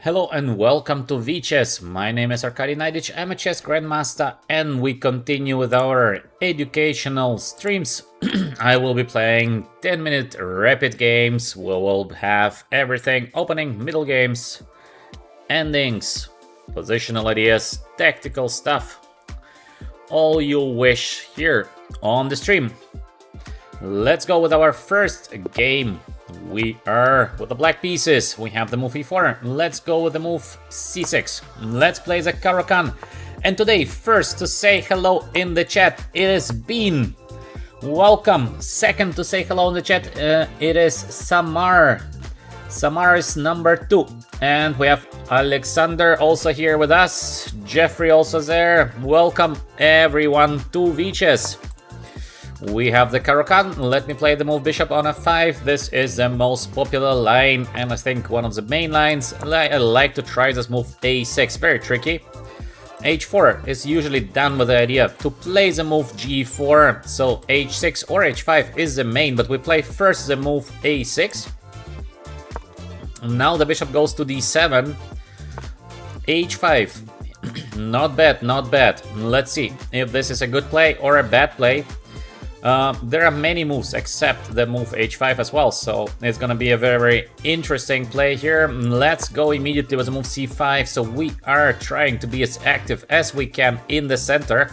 Hello and welcome to VChess. My name is Naiditsch, I'm a chess grandmaster, and we continue with our educational streams. I will be playing 10-minute rapid games. We will have everything: opening, middle games, endings, positional ideas, tactical stuff. All you wish here on the stream. Let's go with our first game. We are with the black pieces. We have the move e4. Let's go with the move c6. Let's play the Caro-Kann. And today, first to say hello in the chat, it is Bean. Welcome. Second to say hello in the chat, it is Samar. Samar is number 2. And we have Alexander also here with us. Jeffrey also there. Welcome everyone to VChess. We have the Caro-Kann. Let me play the move bishop on f5. This is the most popular line and I think one of the main lines. I like to try this move a6, very tricky. h4 is usually done with the idea to play the move g4, so h6 or h5 is the main, but we play first the move a6. Now the bishop goes to d7, h5. Not bad, not bad. Let's see if this is a good play or a bad play. There are many moves except the move h5 as well, so it's gonna be a very interesting play here. Let's go immediately with the move c5. So we are trying to be as active as we can in the center.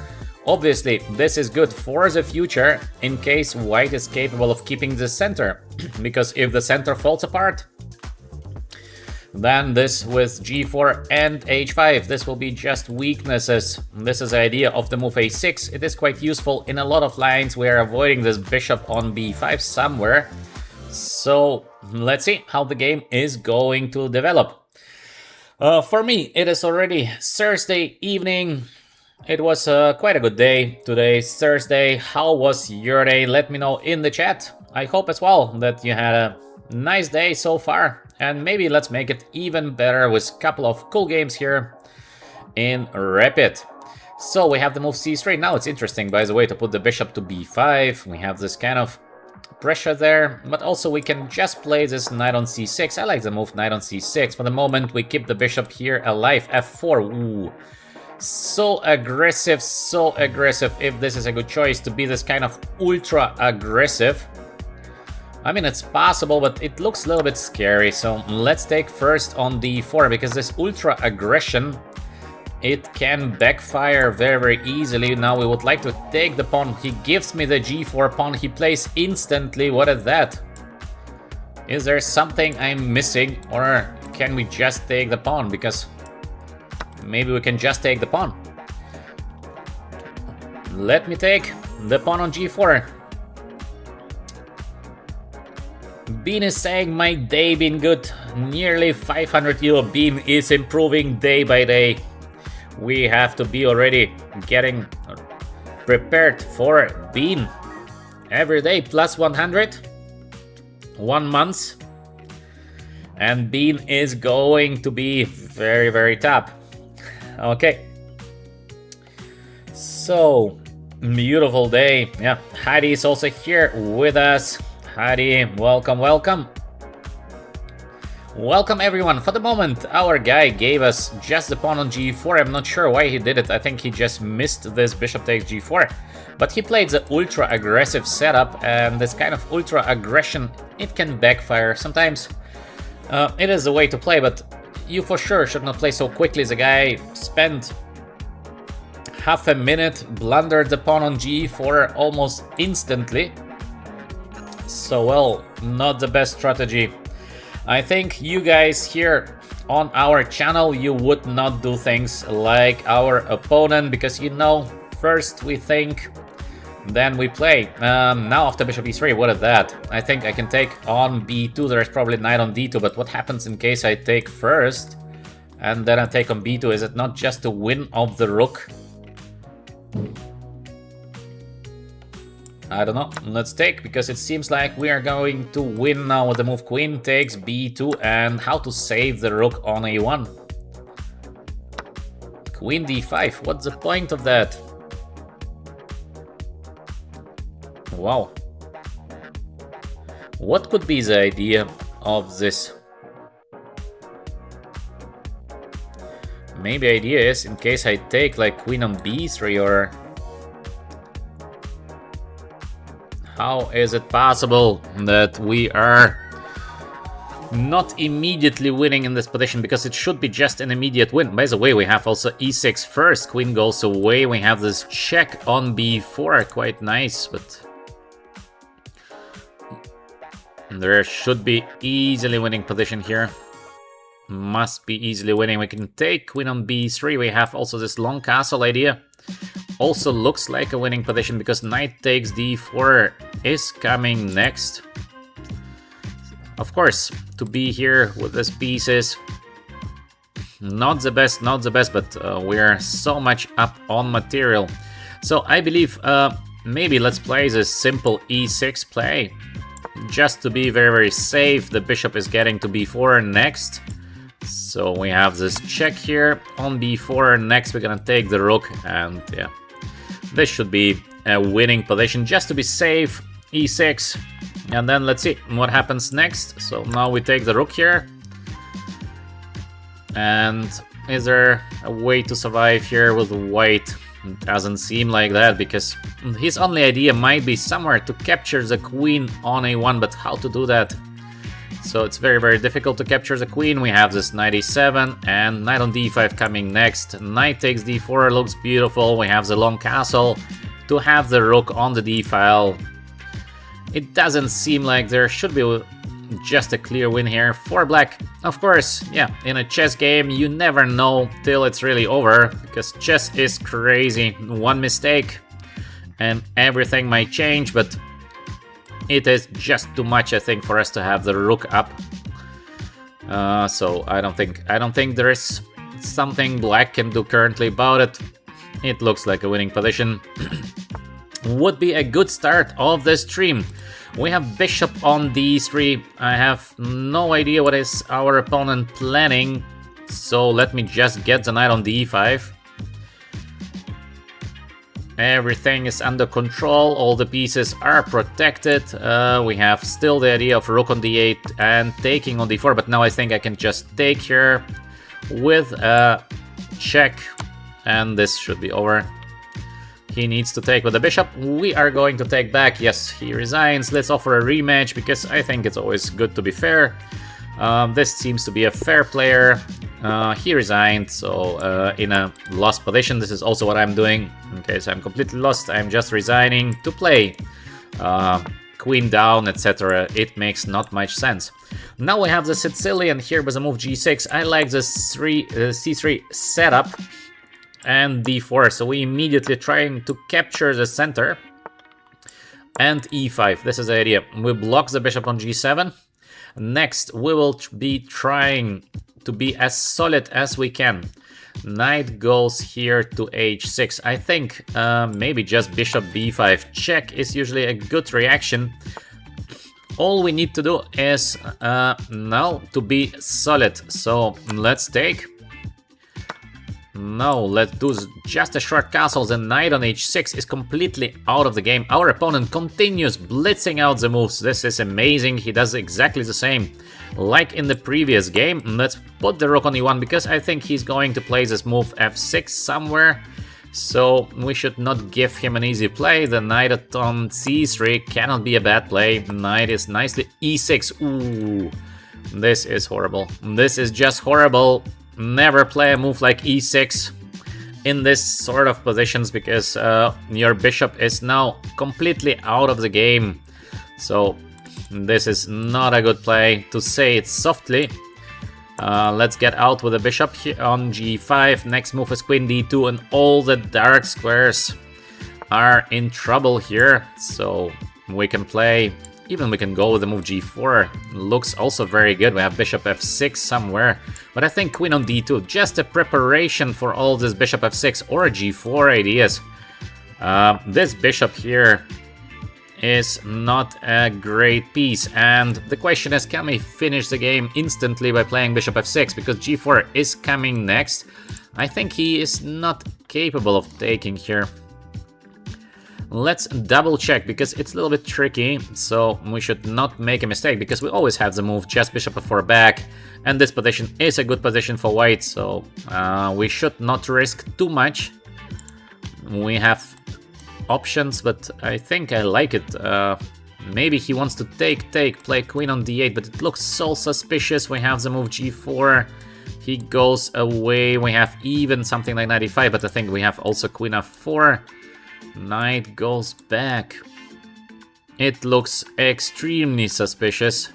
Obviously, this is good for the future in case white is capable of keeping the center, because if the center falls apart, then this with g4 and h5, this will be just weaknesses. This is the idea of the move a6. It is quite useful in a lot of lines. We are avoiding this bishop on b5 somewhere. So let's see how the game is going to develop. For me, it is already Thursday evening. It was quite a good day. Today's Thursday. How was your day? Let me know in the chat. I hope as well that you had a nice day so far. And maybe let's make it even better with a couple of cool games here in Rapid. So we have the move c3. Now it's interesting, by the way, to put the bishop to b5. We have this kind of pressure there, but also we can just play this knight on c6. I like the move knight on c6. For the moment, we keep the bishop here alive. f4. Ooh. So aggressive, so aggressive. If this is a good choice to be this kind of ultra aggressive. I mean, it's possible, but it looks a little bit scary. So let's take first on d4, because this ultra aggression, it can backfire very, very easily. Now we would like to take the pawn. He gives me the g4 pawn. He plays instantly. What is that? Is there something I'm missing, or can we just take the pawn? Because maybe we can just take the pawn. Let me take the pawn on g4. Bean is saying my day been good. Nearly 500 euro. Bean is improving day by day. We have to be already getting prepared for Bean. Every day plus 100. 1 month. And Bean is going to be very, very top. Okay. So, beautiful day. Yeah, Heidi is also here with us. Heidi, welcome, welcome. Welcome everyone. For the moment, our guy gave us just the pawn on g4. I'm not sure why he did it. I think he just missed this bishop takes g4. But he played the ultra aggressive setup, and this kind of ultra aggression, it can backfire. Sometimes it is the way to play, but you for sure should not play so quickly. The guy spent half a minute, blundered the pawn on g4 almost instantly. So, well, not the best strategy. I think you guys here on our channel, you would not do things like our opponent, because you know, first we think, then we play. Now after bishop e3, what is that? I think I can take on b2. There's probably knight on d2, but what happens in case I take first and then I take on b2? Is it not just a win of the rook? I don't know. Let's take, because it seems like we are going to win now with the move queen takes b2 and how to save the rook on a1. Queen d5. What's the point of that? Wow. What could be the idea of this? Maybe idea is, in case I take like queen on b3, or... How is it possible that we are not immediately winning in this position? Because it should be just an immediate win. By the way, we have also e6 first. Queen goes away. We have this check on b4. Quite nice, but... There should be easily winning position here. Must be easily winning. We can take queen on b3. We have also this long castle idea. Also looks like a winning position because knight takes d4 is coming next. Of course, to be here with these pieces, not the best, but we're so much up on material. So I believe maybe let's play this simple e6 play. Just to be very, very safe. The bishop is getting to b4 next. So we have this check here on b4. Next we're gonna take the rook, and yeah, this should be a winning position just to be safe. e6, and then let's see what happens next. So now we take the rook here, and is there a way to survive here with white? Doesn't seem like that, because his only idea might be somewhere to capture the queen on a1, but how to do that? So it's very, very difficult to capture the queen. We have this knight e7 and knight on d5 coming next. Knight takes d4, looks beautiful. We have the long castle to have the rook on the d file. It doesn't seem like there should be just a clear win here for black. Of course, yeah, in a chess game you never know till it's really over, because chess is crazy. One mistake and everything might change, but it is just too much, I think, for us to have the rook up. So I don't think there is something black can do currently about it. It looks like a winning position. Would be a good start of the stream. We have bishop on d3. I have no idea what is our opponent planning, so let me just get the knight on d5. Everything is under control, all the pieces are protected. We have still the idea of rook on d8 and taking on d4, but now I think I can just take here with a check, and this should be over. He needs to take with the bishop. We are going to take back. Yes, he resigns. Let's offer a rematch, because I think it's always good to be fair. This seems to be a fair player. He resigned, so in a lost position. This is also what I'm doing. In case I'm completely lost, I'm just resigning to play. Queen down, etc. It makes not much sense. Now we have the Sicilian here with a move g6. I like this c3 setup and d4, so we immediately trying to capture the center. And e5, this is the idea. We block the bishop on g7. Next, we will be trying to be as solid as we can. Knight goes here to h6. I think maybe just bishop b5 check is usually a good reaction. All we need to do is now to be solid. So let's take. No, let's do just a short castle. The knight on h6 is completely out of the game. Our opponent continues blitzing out the moves. This is amazing. He does exactly the same like in the previous game. Let's put the rook on e1, because I think he's going to play this move f6 somewhere. So we should not give him an easy play. The knight on c3 cannot be a bad play. Knight is nicely e6. Ooh, this is horrible. This is just horrible. Never play a move like e6 in this sort of positions, because your bishop is now completely out of the game. So this is not a good play, to say it softly. Let's get out with the bishop here on g5. Next move is queen d2, and all the dark squares are in trouble here. So we can play, even we can go with the move g4. Looks also very good. We have bishop f6 somewhere, but I think queen on d2, just a preparation for all this bishop f6 or g4 ideas. This bishop here is not a great piece, and the question is, can we finish the game instantly by playing bishop f6, because g4 is coming next. I think he is not capable of taking here. Let's double check, because it's a little bit tricky, so we should not make a mistake, because we always have the move just bishop f4 back, And this position is a good position for white, so we should not risk too much. We have options, but I think I like it. Maybe he wants to take, play queen on d8, but it looks so suspicious. We have the move g4. He goes away. We have even something like knight e5, but I think we have also queen f4. Knight goes back. It looks extremely suspicious.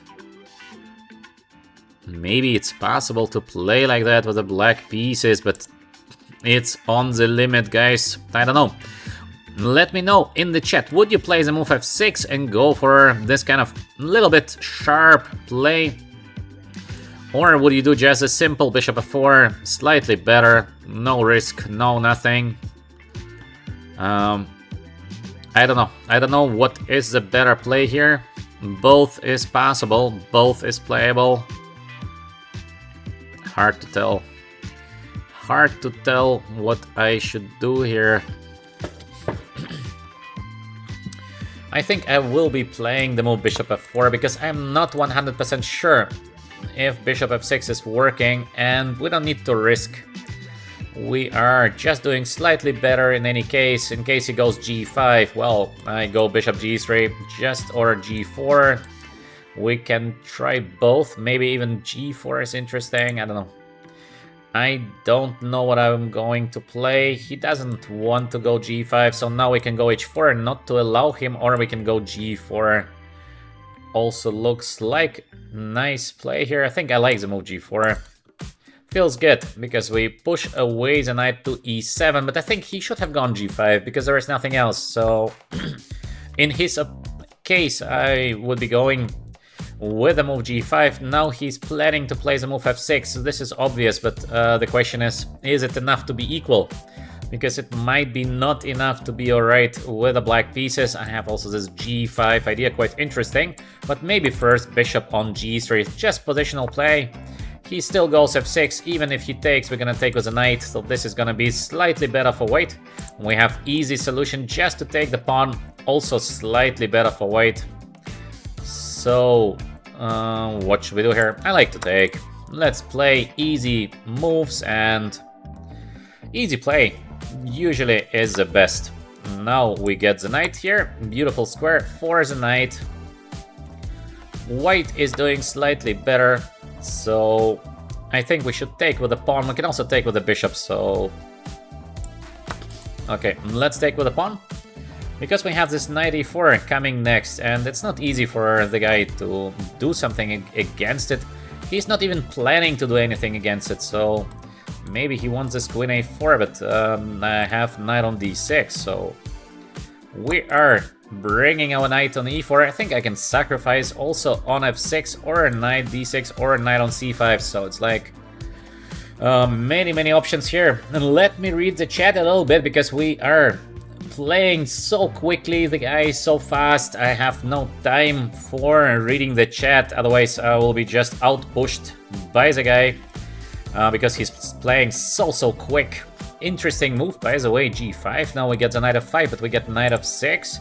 Maybe it's possible to play like that with the black pieces, but it's on the limit, guys. I don't know. Let me know in the chat, would you play the move f6 and go for this kind of little bit sharp play? Or would you do just a simple bishop f4, slightly better, no risk, no nothing? I don't know. I don't know what is the better play here. Both is possible, both is playable. Hard to tell. Hard to tell what I should do here. I think I will be playing the move bishop f4 because I'm not 100% sure if bishop f6 is working, and we don't need to risk. We are just doing slightly better in any case. In case he goes g5, well, I go bishop g3 just, or g4. We can try both. Maybe even g4 is interesting. I don't know. I don't know what I'm going to play. He doesn't want to go g5, so now we can go h4 not to allow him, or we can go g4. Also looks like nice play here. I think I like the move g4. Feels good, because we push away the knight to e7, but I think he should have gone g5, because there is nothing else. So, in his case, I would be going with the move g5. Now he's planning to play the move f6, so this is obvious, but the question is it enough to be equal? Because it might be not enough to be alright with the black pieces. I have also this g5 idea, quite interesting, but maybe first bishop on g3, just positional play. He still goes f6, even if he takes, we're gonna take with a knight, so this is gonna be slightly better for white. We have easy solution just to take the pawn, also slightly better for white. So, what should we do here? I like to take. Let's play easy moves, and easy play usually is the best. Now we get the knight here, beautiful square for the knight. White is doing slightly better, so I think we should take with the pawn. We can also take with the bishop, so... Okay, let's take with the pawn. Because we have this knight e4 coming next, and it's not easy for the guy to do something against it. He's not even planning to do anything against it, so maybe he wants this queen a4, but I have knight on d6, so we are bringing our knight on e4. I think I can sacrifice also on f6 or knight d6 or knight on c5, so it's like many options here. And let me read the chat a little bit, because we are playing so quickly, the guy is so fast. I have no time for reading the chat, otherwise I will be just outpushed by the guy, because he's playing so quick. Interesting move, by the way, g5. Now we get the knight f5, but we get knight f6.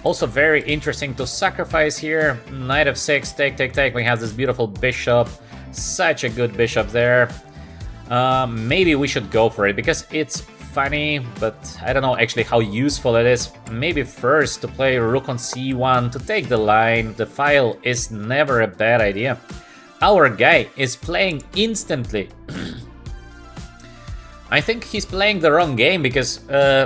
Also very interesting to sacrifice here. Knight f6, take. We have this beautiful bishop. Such a good bishop there. Maybe we should go for it, because it's funny, but I don't know actually how useful it is. Maybe first to play rook on c1 to take the line. The file is never a bad idea. Our guy is playing instantly. I think he's playing the wrong game, because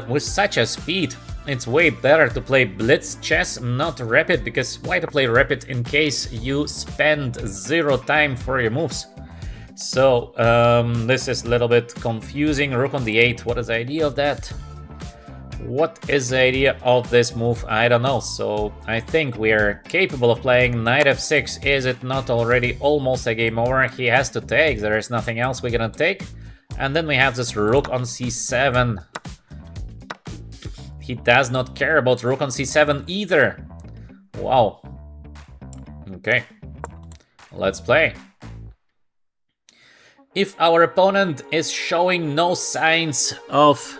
with such a speed, it's way better to play blitz chess, not rapid, because why to play rapid in case you spend 0 time for your moves? So, this is a little bit confusing. Rook on d8, what is the idea of that? What is the idea of this move? I don't know. So, I think we are capable of playing knight f6. Is it not already almost a game over? He has to take, there is nothing else we're gonna take. And then we have this rook on c7. He does not care about rook on c7 either. Wow. Okay, let's play. If our opponent is showing no signs of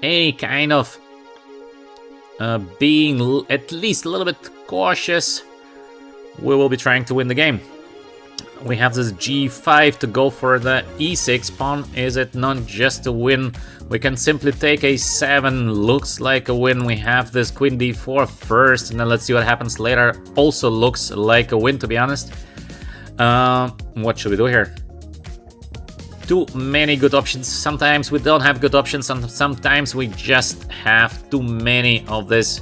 any kind of being at least a little bit cautious, we will be trying to win the game. We have this g5 to go for the e6 pawn. Is it not just a win? We can simply take a7. Looks like a win. We have this queen d4 first, and then let's see what happens later. Also looks like a win, to be honest. What should we do here? Too many good options. Sometimes we don't have good options, and sometimes we just have too many of this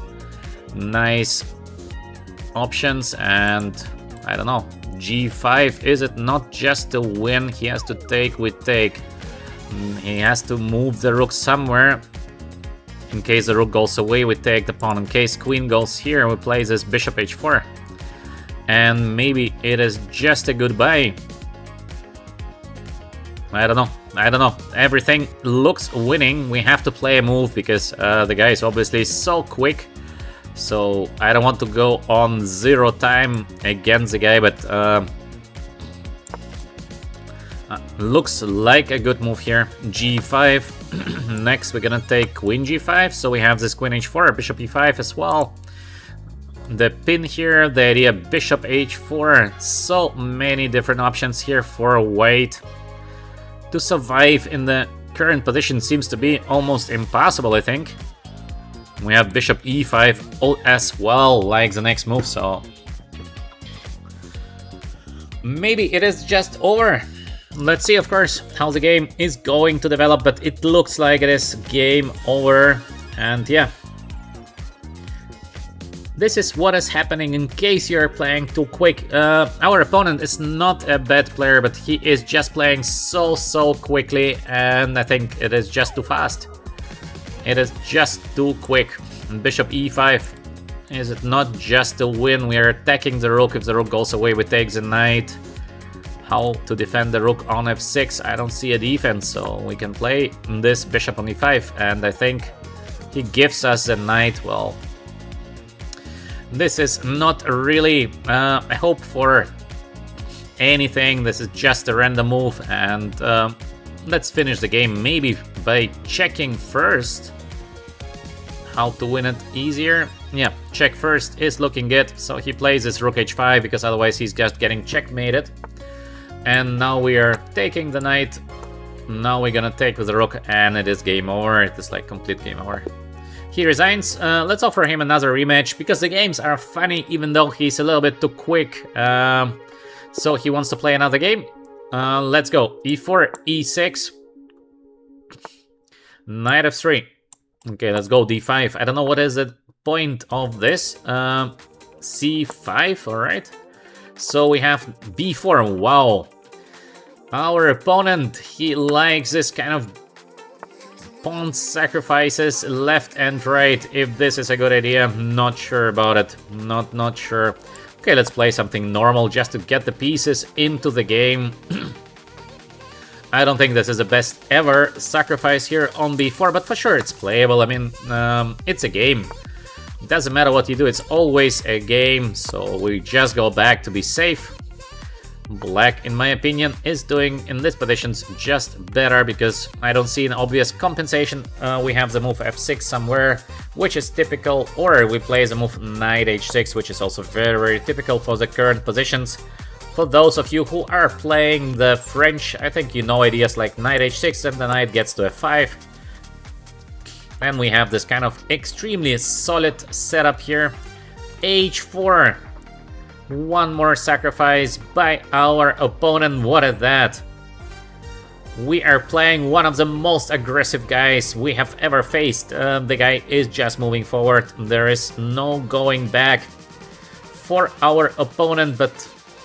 nice options, and I don't know. g5, is it not just a win? He has to take, we take. He has to move the rook somewhere. In case the rook goes away, we take the pawn. In case queen goes here, we play this bishop h4. And maybe it is just a goodbye. I don't know. Everything looks winning. We have to play a move because the guy is obviously so quick. So I don't want to go on 0 time against the guy, but looks like a good move here. g5. Next we're gonna take queen g5. So we have this queen h4, bishop e5 as well. The pin here, the idea bishop h4. So many different options here for white. To survive in the current position seems to be almost impossible, I think. We have bishop e5 as well, like the next move, so maybe it is just over. Let's see, of course, how the game is going to develop, but it looks like it is game over. And yeah, this is what is happening in case you're playing too quick. Our opponent is not a bad player, but he is just playing so quickly, and I think it is just too fast. It is just too quick. Bishop e5. Is it not just a win? We are attacking the rook. If the rook goes away, we take the knight. How to defend the rook on f6? I don't see a defense, so we can play this bishop on e5, and I think he gives us the knight. Well, this is not really a hope for anything. This is just a random move, and let's finish the game maybe by checking first how to win it easier. Yeah, check first is looking good. So he plays this rook h5 because otherwise he's just getting checkmated. And now we are taking the knight. Now we're gonna take with the rook, and it is game over. It is like complete game over. He resigns. Let's offer him another rematch because the games are funny, even though he's a little bit too quick. So he wants to play another game. Let's go. e4, e6, knight f3. Okay, let's go d5. I don't know what is the point of this. c5, all right. So we have b4. Wow. Our opponent, he likes this kind of pawn sacrifices left and right. If this is a good idea, not sure about it. Not sure. Okay, let's play something normal just to get the pieces into the game. I don't think this is the best ever sacrifice here on b4, but for sure it's playable. I mean, it's a game. It doesn't matter what you do, it's always a game, so we just go back to be safe. Black, in my opinion, is doing in these positions just better because I don't see an obvious compensation. We have the move f6 somewhere, which is typical, or we play the move knight h6, which is also very typical for the current positions. For those of you who are playing the French, I think you know ideas like knight h6 and the knight gets to f5. And we have this kind of extremely solid setup here. h4. One more sacrifice by our opponent. What is that? We are playing one of the most aggressive guys we have ever faced. The guy is just moving forward. There is no going back for our opponent, but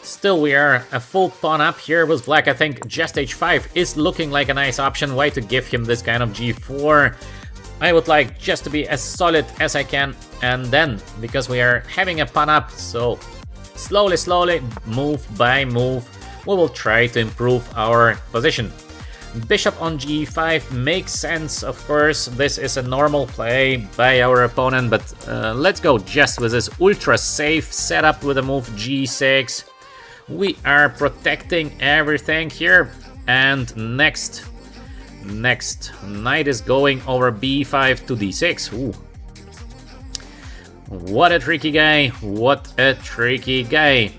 still we are a full pawn up here with black. I think just h5 is looking like a nice option. Why to give him this kind of g4? I would like just to be as solid as I can, and then, because we are having a pawn up, so slowly, move by move, we will try to improve our position. Bishop on g5 makes sense, of course. This is a normal play by our opponent, but let's go just with this ultra safe setup with the move g6. We are protecting everything here, and next, knight is going over b5 to d6. Ooh. What a tricky guy, what a tricky guy.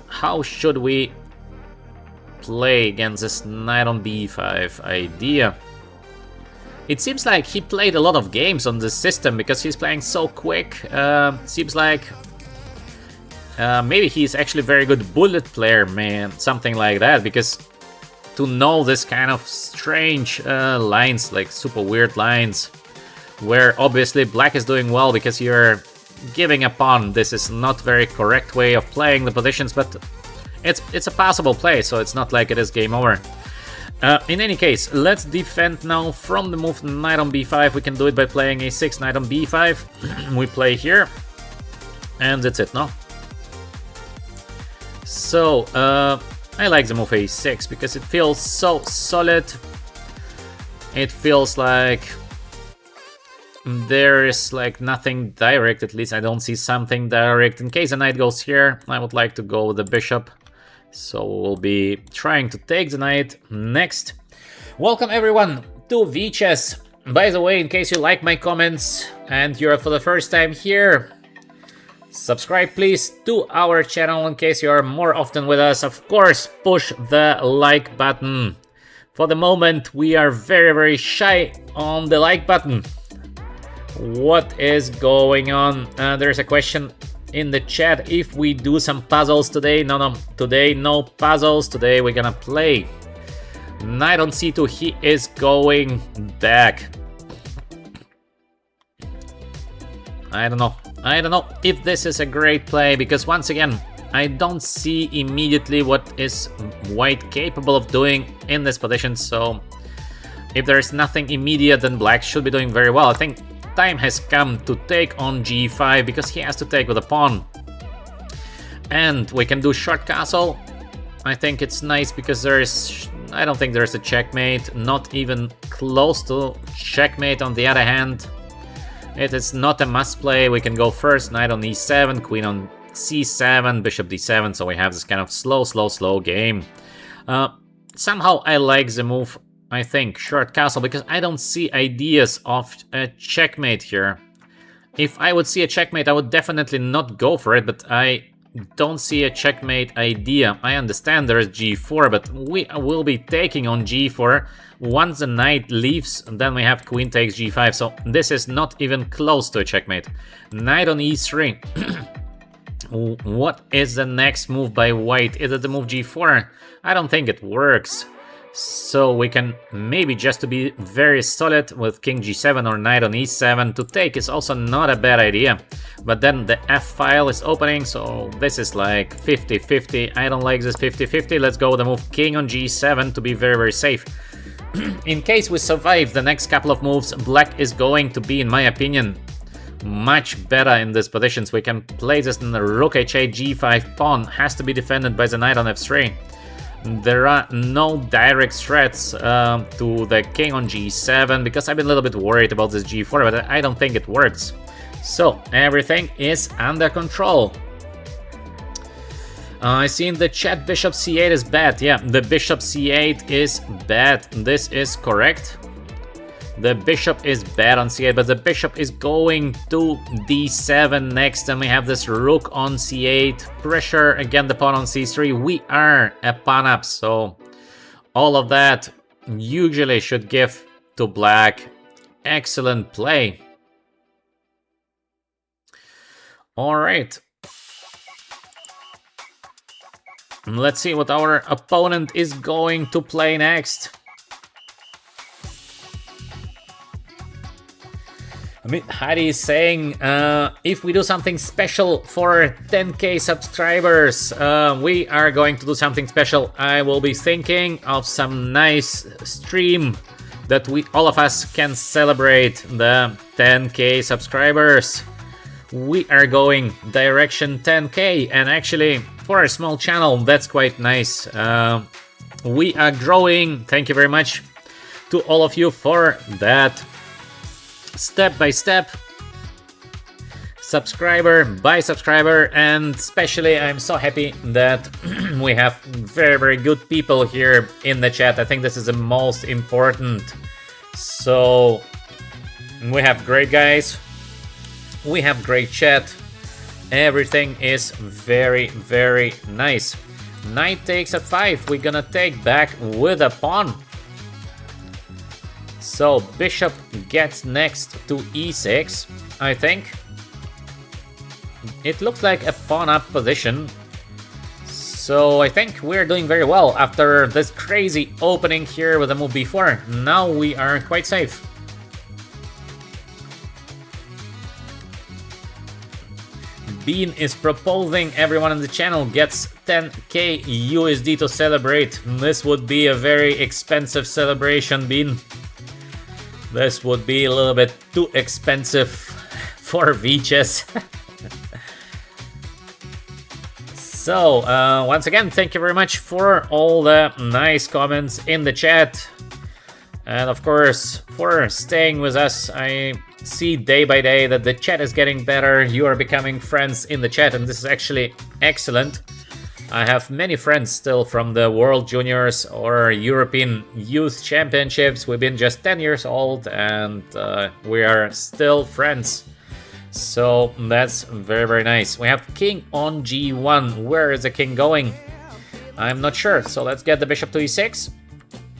How should we play against this knight on b5 idea? It seems like he played a lot of games on this system because he's playing so quick. Seems like maybe he's actually a very good bullet player, man, something like that, because to know this kind of strange lines, like super weird lines, where obviously black is doing well because you're giving a pawn. This is not very correct way of playing the positions, but it's a possible play, so it's not like it is game over. In any case, let's defend now from the move knight on b5. We can do it by playing a6, knight on b5. We play here, and that's it, no? So, I like the move a6 because it feels so solid. It feels like there is like nothing direct, at least I don't see something direct. In case the knight goes here, I would like to go with the bishop. So we'll be trying to take the knight next. Welcome everyone to VChess. By the way, in case you like my comments and you're for the first time here, subscribe please to our channel in case you are more often with us. Of course, push the like button. For the moment, we are very shy on the like button. What is going on? There's a question in the chat if we do some puzzles today. No, today no puzzles. Today we're gonna play knight on c2. He is going back. I don't know if this is a great play, because once again I don't see immediately what is white capable of doing in this position. So if there's nothing immediate, then black should be doing very well. I think time has come to take on g5 because he has to take with a pawn. And we can do short castle. I think it's nice because I don't think there's a checkmate, not even close to checkmate. On the other hand, it is not a must play. We can go first, knight on e7, queen on c7, bishop d7, so we have this kind of slow game. Somehow I like the move, I think, short castle, because I don't see ideas of a checkmate here. If I would see a checkmate, I would definitely not go for it, but I don't see a checkmate idea. I understand there is g4, but we will be taking on g4. Once the knight leaves, then we have queen takes g5, so this is not even close to a checkmate. Knight on e3. What is the next move by white? Is it the move g4? I don't think it works. So we can maybe, just to be very solid, with king g7 or knight on e7 to take is also not a bad idea. But then the f file is opening, so this is like 50-50. I don't like this 50-50. Let's go with the move king on g7 to be very safe. In case we survive the next couple of moves, black is going to be, in my opinion, much better in this position. So we can play this in the rook h8, g5 pawn has to be defended by the knight on f3. There are no direct threats to the king on g7, because I've been a little bit worried about this g4, but I don't think it works. So everything is under control. I see in the chat bishop c8 is bad. Yeah, the bishop c8 is bad. This is correct. The bishop is bad on c8, but the bishop is going to d7 next, and we have this rook on c8. Pressure, again the pawn on c3. We are a pawn up, so all of that usually should give to black excellent play. All right. Let's see what our opponent is going to play next. I mean, Heidi is saying, if we do something special for 10k subscribers, we are going to do something special. I will be thinking of some nice stream that all of us can celebrate the 10k subscribers. We are going direction 10k, and actually for a small channel that's quite nice. We are growing. Thank you very much to all of you for that. Step by step, subscriber by subscriber, and especially I'm so happy that we have very good people here in the chat. I think this is the most important. So we have great guys, we have great chat, everything is very nice. Knight takes f5. We're gonna take back with a pawn. So bishop gets next to e6, I think. It looks like a pawn up position. So I think we're doing very well after this crazy opening here with a move b4. Now we are quite safe. Bean is proposing everyone on the channel gets 10k USD to celebrate. This would be a very expensive celebration, Bean. This would be a little bit too expensive for Viches. So, once again, thank you very much for all the nice comments in the chat. And of course, for staying with us. I see day by day that the chat is getting better. You are becoming friends in the chat, and this is actually excellent. I have many friends still from the World Juniors or European Youth Championships. We've been just 10 years old, and we are still friends. So that's very, very nice. We have king on g1. Where is the king going? I'm not sure. So let's get the bishop to e6.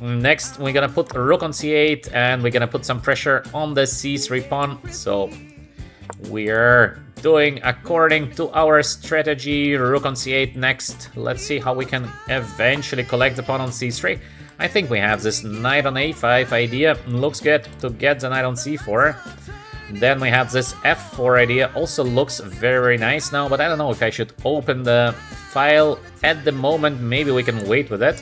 Next, we're gonna put rook on c8, and we're gonna put some pressure on the c3 pawn. So we are doing according to our strategy. Rook on c8 next. Let's see how we can eventually collect the pawn on c3. I think we have this knight on a5 idea. Looks good to get the knight on c4. Then we have this f4 idea. Also looks very, very nice now, but I don't know if I should open the file at the moment. Maybe we can wait with it.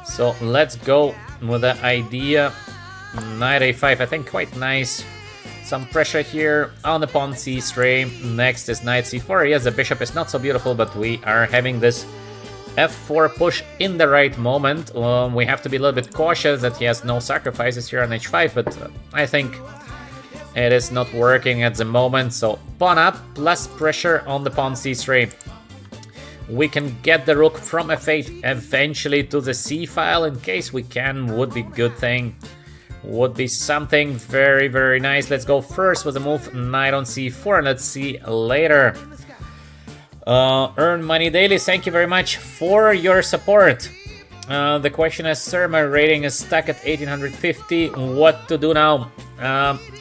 So let's go with the idea. Knight a5, I think quite nice. Some pressure here on the pawn c3. Next is knight c4. Yes, the bishop is not so beautiful, but we are having this f4 push in the right moment. We have to be a little bit cautious that he has no sacrifices here on h5, but I think it is not working at the moment. So pawn up plus pressure on the pawn c3. We can get the rook from f8 eventually to the c file in case we can. Would be good thing. Would be something very, very nice. Let's go first with the move knight on c4, and let's see later. Earn Money Daily, thank you very much for your support. The question is, sir, my rating is stuck at 1850. What to do now?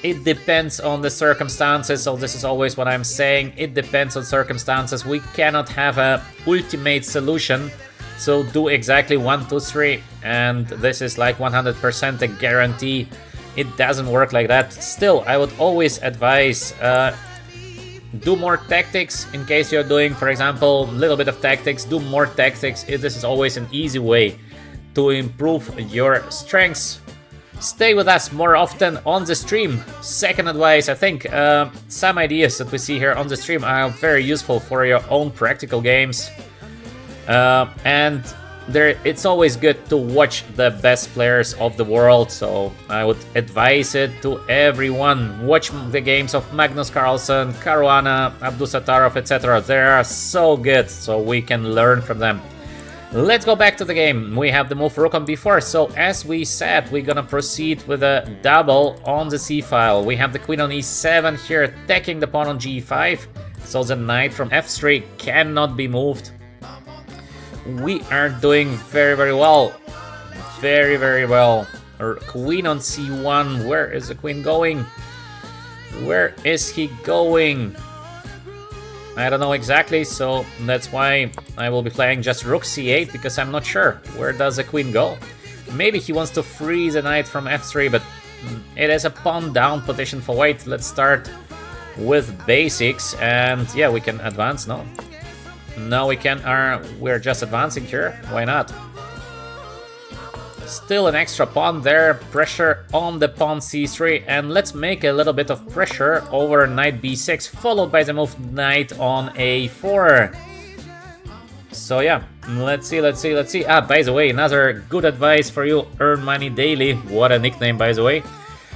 It depends on the circumstances, so this is always what I'm saying. It depends on circumstances. We cannot have a ultimate solution. So do exactly 1, 2, 3, and this is like 100% a guarantee. It doesn't work like that. Still, I would always advise do more tactics in case you're doing, for example, a little bit of tactics. Do more tactics. This is always an easy way to improve your strengths. Stay with us more often on the stream. Second advice, I think some ideas that we see here on the stream are very useful for your own practical games. And it's always good to watch the best players of the world, so I would advise it to everyone. Watch the games of Magnus Carlsen, Caruana, Abdusattorov, etc. They are so good, so we can learn from them. Let's go back to the game. We have the move rook on b4, so as we said, we're gonna proceed with a double on the c file. We have the queen on e7 here, attacking the pawn on g5, so the knight from f3 cannot be moved. We are doing very, very well. Very, very well. Queen on c1. Where is the queen going? Where is he going? I don't know exactly, so that's why I will be playing just rook c8, because I'm not sure. Where does the queen go? Maybe he wants to free the knight from f3, but it is a pawn down position for white. Let's start with basics, and yeah, we can advance, no? No, we can. We're just advancing here. Why not? Still an extra pawn there. Pressure on the pawn c3, and let's make a little bit of pressure over knight b6, followed by the move knight on a4. So yeah, let's see. Ah, by the way, another good advice for you, Earn Money Daily. What a nickname, by the way.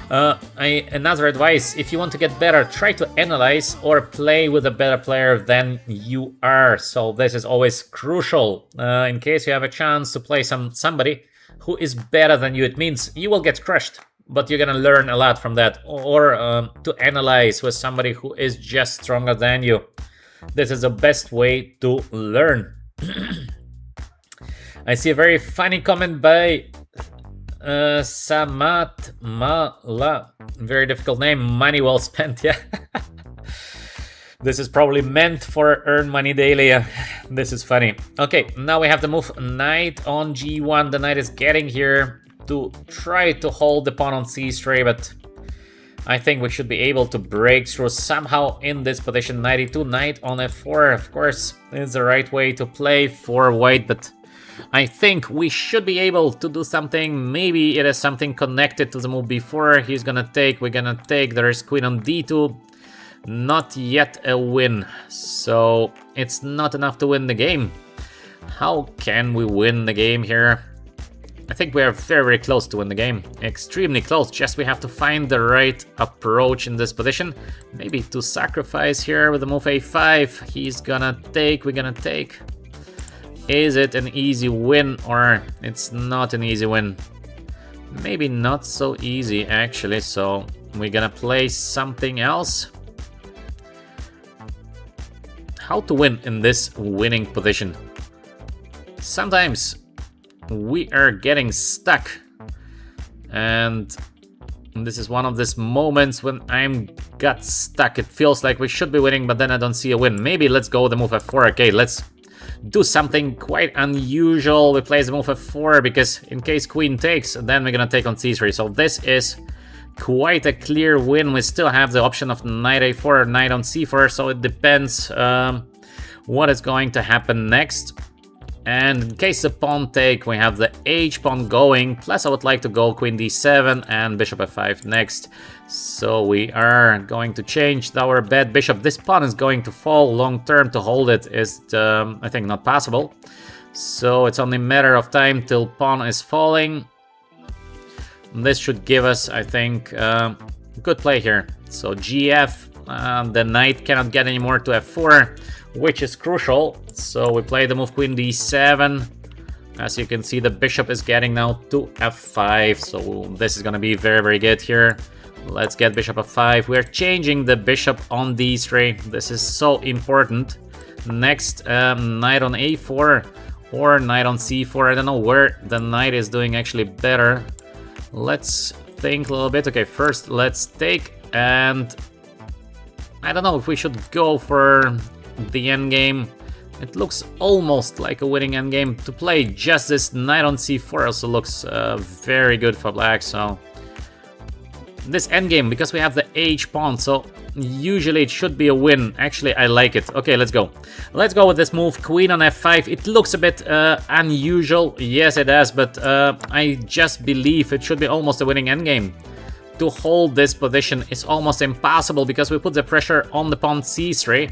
Another advice, if you want to get better, try to analyze or play with a better player than you are. So this is always crucial. In case you have a chance to play somebody who is better than you, it means you will get crushed, but you're gonna learn a lot from that. Or to analyze with somebody who is just stronger than you. This is the best way to learn. I see a very funny comment by Samat Mala. Very difficult name. Money well spent, yeah. This is probably meant for earn money daily. This is funny. Okay, now we have the move knight on g1. The knight is getting here to try to hold the pawn on c3, but I think we should be able to break through somehow in this position. Knight e2, knight on f4, of course, is the right way to play for white, but I think we should be able to do something. Maybe it is something connected to the move before. He's gonna take, we're gonna take. There is queen on d2. Not yet a win, so it's not enough to win the game. How can we win the game here? I think we are very, very close to win the game. Extremely close, just we have to find the right approach in this position. Maybe to sacrifice here with the move a5. He's gonna take, we're gonna take. Is it an easy win or it's not an easy win? Maybe not so easy actually, so we're gonna play something else. How to win in this winning position? Sometimes we are getting stuck, and this is one of these moments when I'm got stuck. It feels like we should be winning, but then I don't see a win. Maybe let's go with the move f4. Okay, let's do something quite unusual. We play the move f4 because in case queen takes, then we're gonna take on c3. So this is quite a clear win. We still have the option of knight a4 or knight on c4, so it depends what is going to happen next. And in case the pawn take, we have the h pawn going, plus I would like to go queen d7 and bishop f5 next. So we are going to change our bad bishop. This pawn is going to fall long term. To hold it is I think not possible. So it's only a matter of time till pawn is falling. This should give us, I think, good play here. So gf, the knight cannot get any more to f4, which is crucial. So we play the move queen d7. As you can see, the bishop is getting now to f5. So this is going to be very, very good here. Let's get bishop f5. We're changing the bishop on d3. This is so important. Next, knight on a4 or knight on c4. I don't know where the knight is doing actually better. Let's think a little bit. Okay, first let's take, and I don't know if we should go for the endgame. It looks almost like a winning endgame. To play just this knight on c4 also looks very good for black. So this endgame, because we have the h pawn, so usually it should be a win. Actually, I like it. Okay, let's go. Let's go with this move, queen on f5. It looks a bit unusual. Yes, it does, but I just believe it should be almost a winning endgame. To hold this position is almost impossible because we put the pressure on the pawn c3.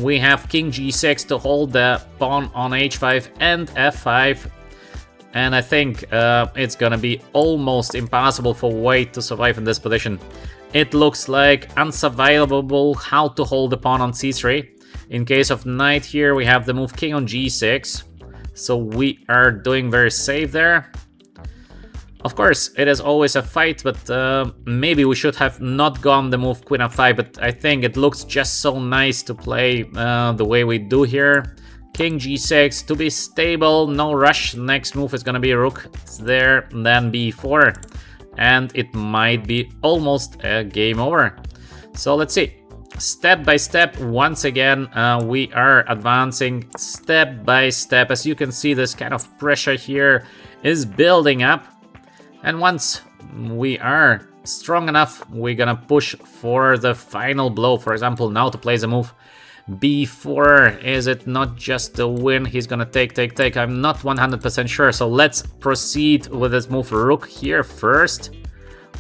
We have king g6 to hold the pawn on h5 and f5. And I think it's gonna be almost impossible for white to survive in this position. It looks like unsurvivable how to hold the pawn on c3. In case of knight here, we have the move king on g6. So we are doing very safe there. Of course, it is always a fight, but maybe we should have not gone the move queen f5. But I think it looks just so nice to play the way we do here. King g6 to be stable, no rush. Next move is gonna be rook there, then b4. And it might be almost a game over. So let's see. Step by step, once again, we are advancing step by step. As you can see, this kind of pressure here is building up. And once we are strong enough, we're gonna push for the final blow. For example, now to play the move b4. Is it not just a win? He's gonna take. I'm not 100% sure. So let's proceed with this move rook here first.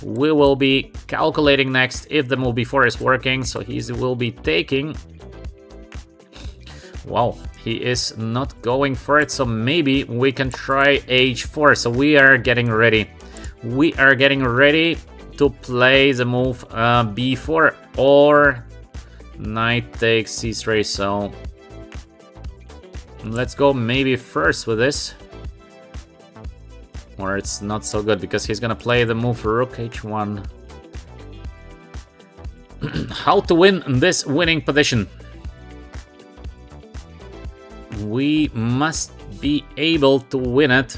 We will be calculating next if the move b4 is working. So he will be taking. Wow, he is not going for it. So maybe we can try h4. So we are getting ready. We are getting ready to play the move b4 or knight takes c3. So let's go maybe first with this, or it's not so good because he's gonna play the move rook h1. How to win this winning position? We must be able to win it.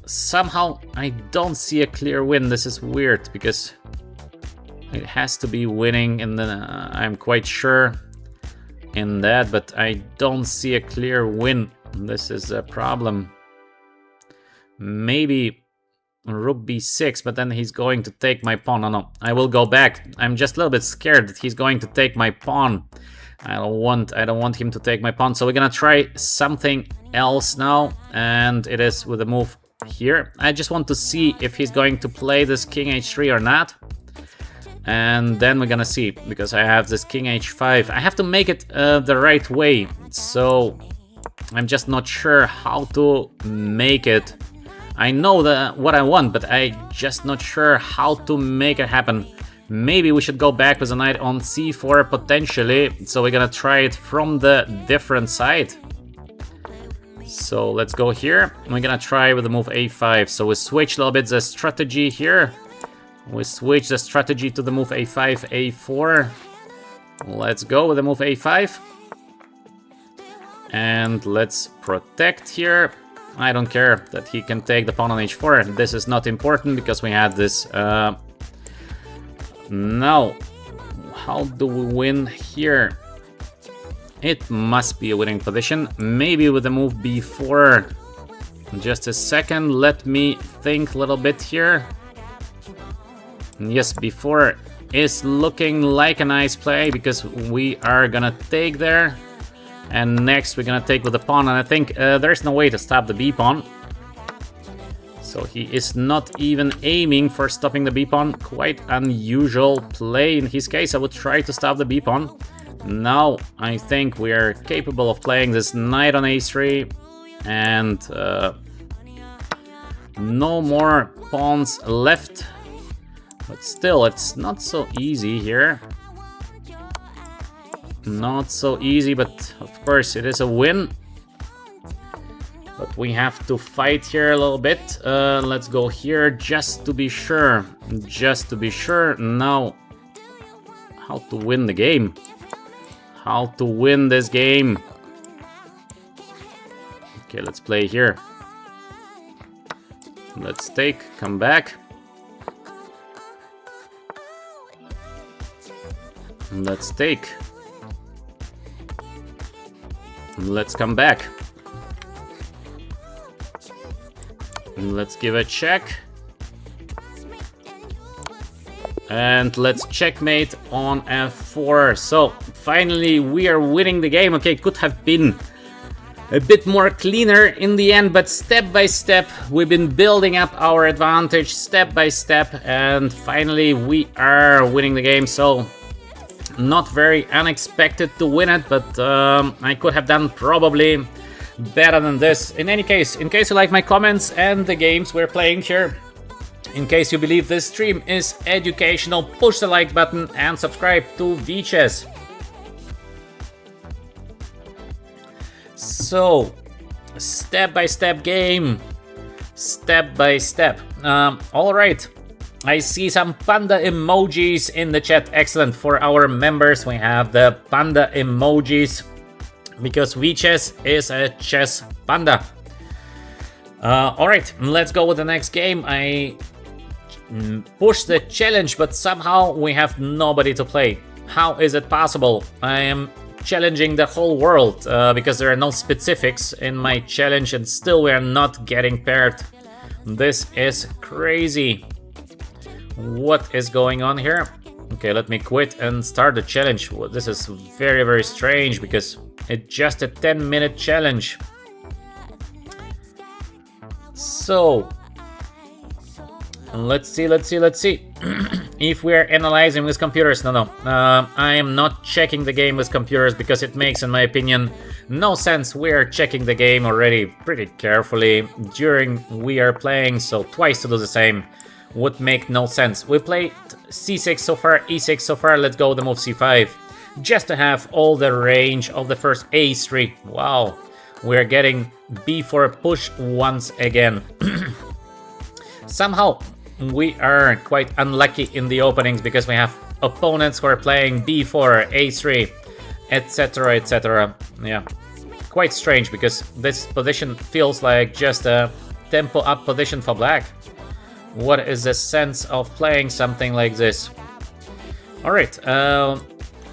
Somehow I don't see a clear win. This is weird because it has to be winning, and then I'm quite sure in that, but I don't see a clear win. This is a problem. Maybe rook b6, but then he's going to take my pawn. No, I will go back. I'm just a little bit scared that he's going to take my pawn. I don't want him to take my pawn, so we're gonna try something else now, and it is with a move here. I just want to see if he's going to play this king h3 or not, and then we're gonna see, because I have this king h5. I have to make it the right way, so I'm just not sure how to make it. I know what I want, but I just not sure how to make it happen. Maybe we should go back with a knight on c4 potentially, so we're gonna try it from the different side. So let's go here. We're gonna try with the move a5. So we switch a little bit the strategy here. We switch the strategy to the move a5, a4. Let's go with the move a5. And let's protect here. I don't care that he can take the pawn on h4. This is not important because we had this. Now, how do we win here? It must be a winning position. Maybe with the move b4. Just a second, let me think a little bit here. Yes, b4 is looking like a nice play because we are gonna take there. And next we're gonna take with the pawn, and I think there's no way to stop the b pawn. So he is not even aiming for stopping the b pawn. Quite unusual play in his case. I would try to stop the b pawn. Now I think we are capable of playing this knight on a3, and no more pawns left. But still, it's not so easy here. Not so easy, but of course it is a win. But we have to fight here a little bit. Let's go here just to be sure. Just to be sure. Now, how to win the game? How to win this game? Okay, let's play here. Let's take, come back. Let's take. Let's come back. Let's give a check. And let's checkmate on f4. So finally we are winning the game. Okay, could have been a bit more cleaner in the end, but step by step we've been building up our advantage step by step, and finally we are winning the game. So not very unexpected to win it, but I could have done probably better than this. In any case, in case you like my comments and the games we're playing here, in case you believe this stream is educational, push the like button and subscribe to VChess. So, step by step game, step by step. All right. I see some panda emojis in the chat. Excellent. For our members, we have the panda emojis because VChess is a chess panda. All right, let's go with the next game. I pushed the challenge, but somehow we have nobody to play. How is it possible? I am challenging the whole world because there are no specifics in my challenge, and still we are not getting paired. This is crazy. What is going on here? Okay, let me quit and start the challenge. Well, this is very, very strange because it's just a 10-minute challenge. So, let's see. If we are analyzing with computers. No. I am not checking the game with computers because it makes, in my opinion, no sense. We are checking the game already pretty carefully during we are playing, so twice to do the same would make no sense. We played c6 so far, e6 so far. Let's go the move c5, just to have all the range of the first a3. Wow, we're getting b4 push once again. Somehow we are quite unlucky in the openings because we have opponents who are playing b4, a3, etc, etc. Yeah, quite strange because this position feels like just a tempo up position for black. What is the sense of playing something like this? Alright,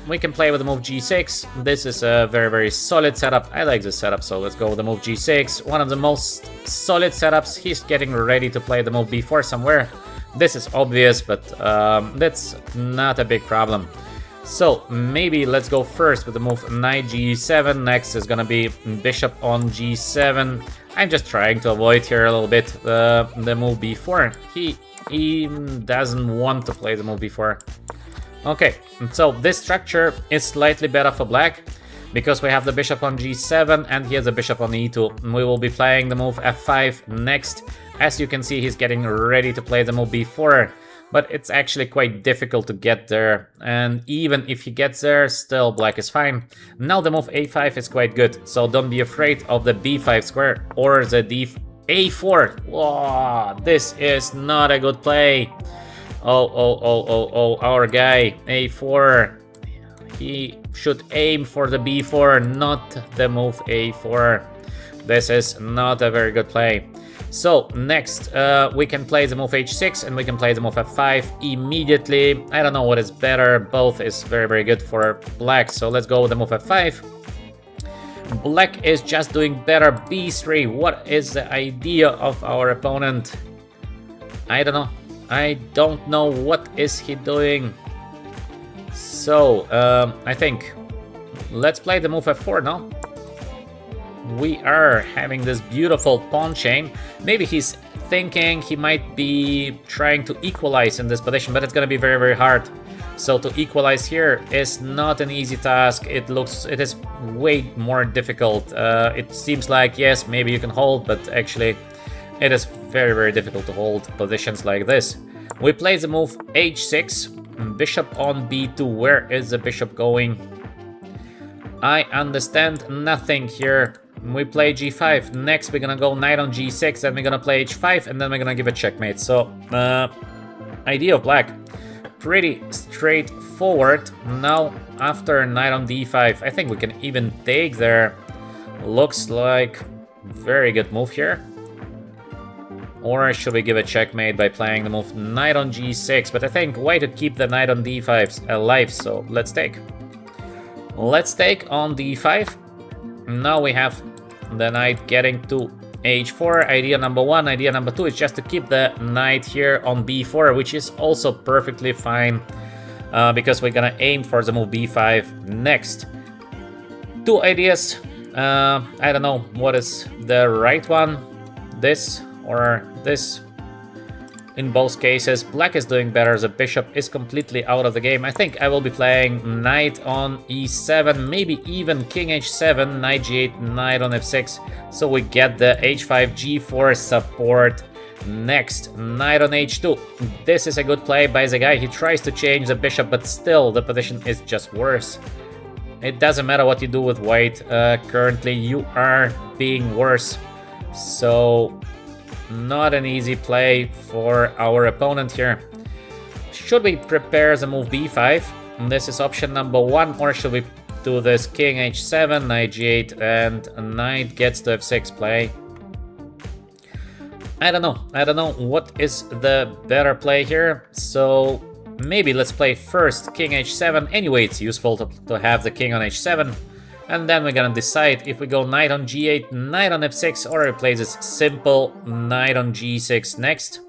we can play with the move g6. This is a very, very solid setup. I like this setup, so let's go with the move g6. One of the most solid setups. He's getting ready to play the move b4 somewhere. This is obvious, but that's not a big problem. So maybe let's go first with the move knight g7. Next is gonna be bishop on g7. I'm just trying to avoid here a little bit the move b4. He doesn't want to play the move b4. Okay, so this structure is slightly better for black because we have the bishop on g7 and he has a bishop on e2. We will be playing the move f5 next. As you can see, he's getting ready to play the move b4, but it's actually quite difficult to get there. And even if he gets there, still black is fine. Now the move a5 is quite good, so don't be afraid of the b5 square or the a4. Whoa, this is not a good play. Oh, our guy, a4. He should aim for the b4, not the move a4. This is not a very good play. So next, we can play the move h6 and we can play the move f5 immediately. I don't know what is better. Both is very, very good for black. So let's go with the move f5. Black is just doing better. b3. What is the idea of our opponent? I don't know. I don't know what is he doing. So, I think let's play the move f4 now. We are having this beautiful pawn chain. Maybe he's thinking he might be trying to equalize in this position, but it's gonna be very, very hard. So to equalize here is not an easy task. It is way more difficult. It seems like, yes, maybe you can hold, but actually it is very, very difficult to hold positions like this. We play the move h6, bishop on b2. Where is the bishop going? I understand nothing here. We play g5. Next, we're gonna go knight on g6, then we're gonna play h5, and then we're gonna give a checkmate. So, idea of black, pretty straightforward. Now, after knight on d5, I think we can even take there. Looks like very good move here. Or should we give a checkmate by playing the move knight on g6? But I think why to keep the knight on d5 alive, so let's take. Let's take on d5. Now we have the knight getting to h4. Idea number one. Idea number two is just to keep the knight here on b4, which is also perfectly fine because we're gonna aim for the move b5 next. Two ideas. I don't know what is the right one. This or this. In both cases, black is doing better. The bishop is completely out of the game. I think I will be playing knight on e7, maybe even king h7, knight g8, knight on f6. So we get the h5, g4 support. Next, knight on h2. This is a good play by the guy. He tries to change the bishop, but still the position is just worse. It doesn't matter what you do with white. Currently, you are being worse. So, not an easy play for our opponent here. Should we prepare the move b5? This is option number one, or should we do this king h7, knight g8, and knight gets to f6 play? I don't know what is the better play here. So maybe let's play first king h7. Anyway, it's useful to have the king on h7. And then we're gonna decide if we go knight on g8, knight on f6, or we play this simple knight on g6 next.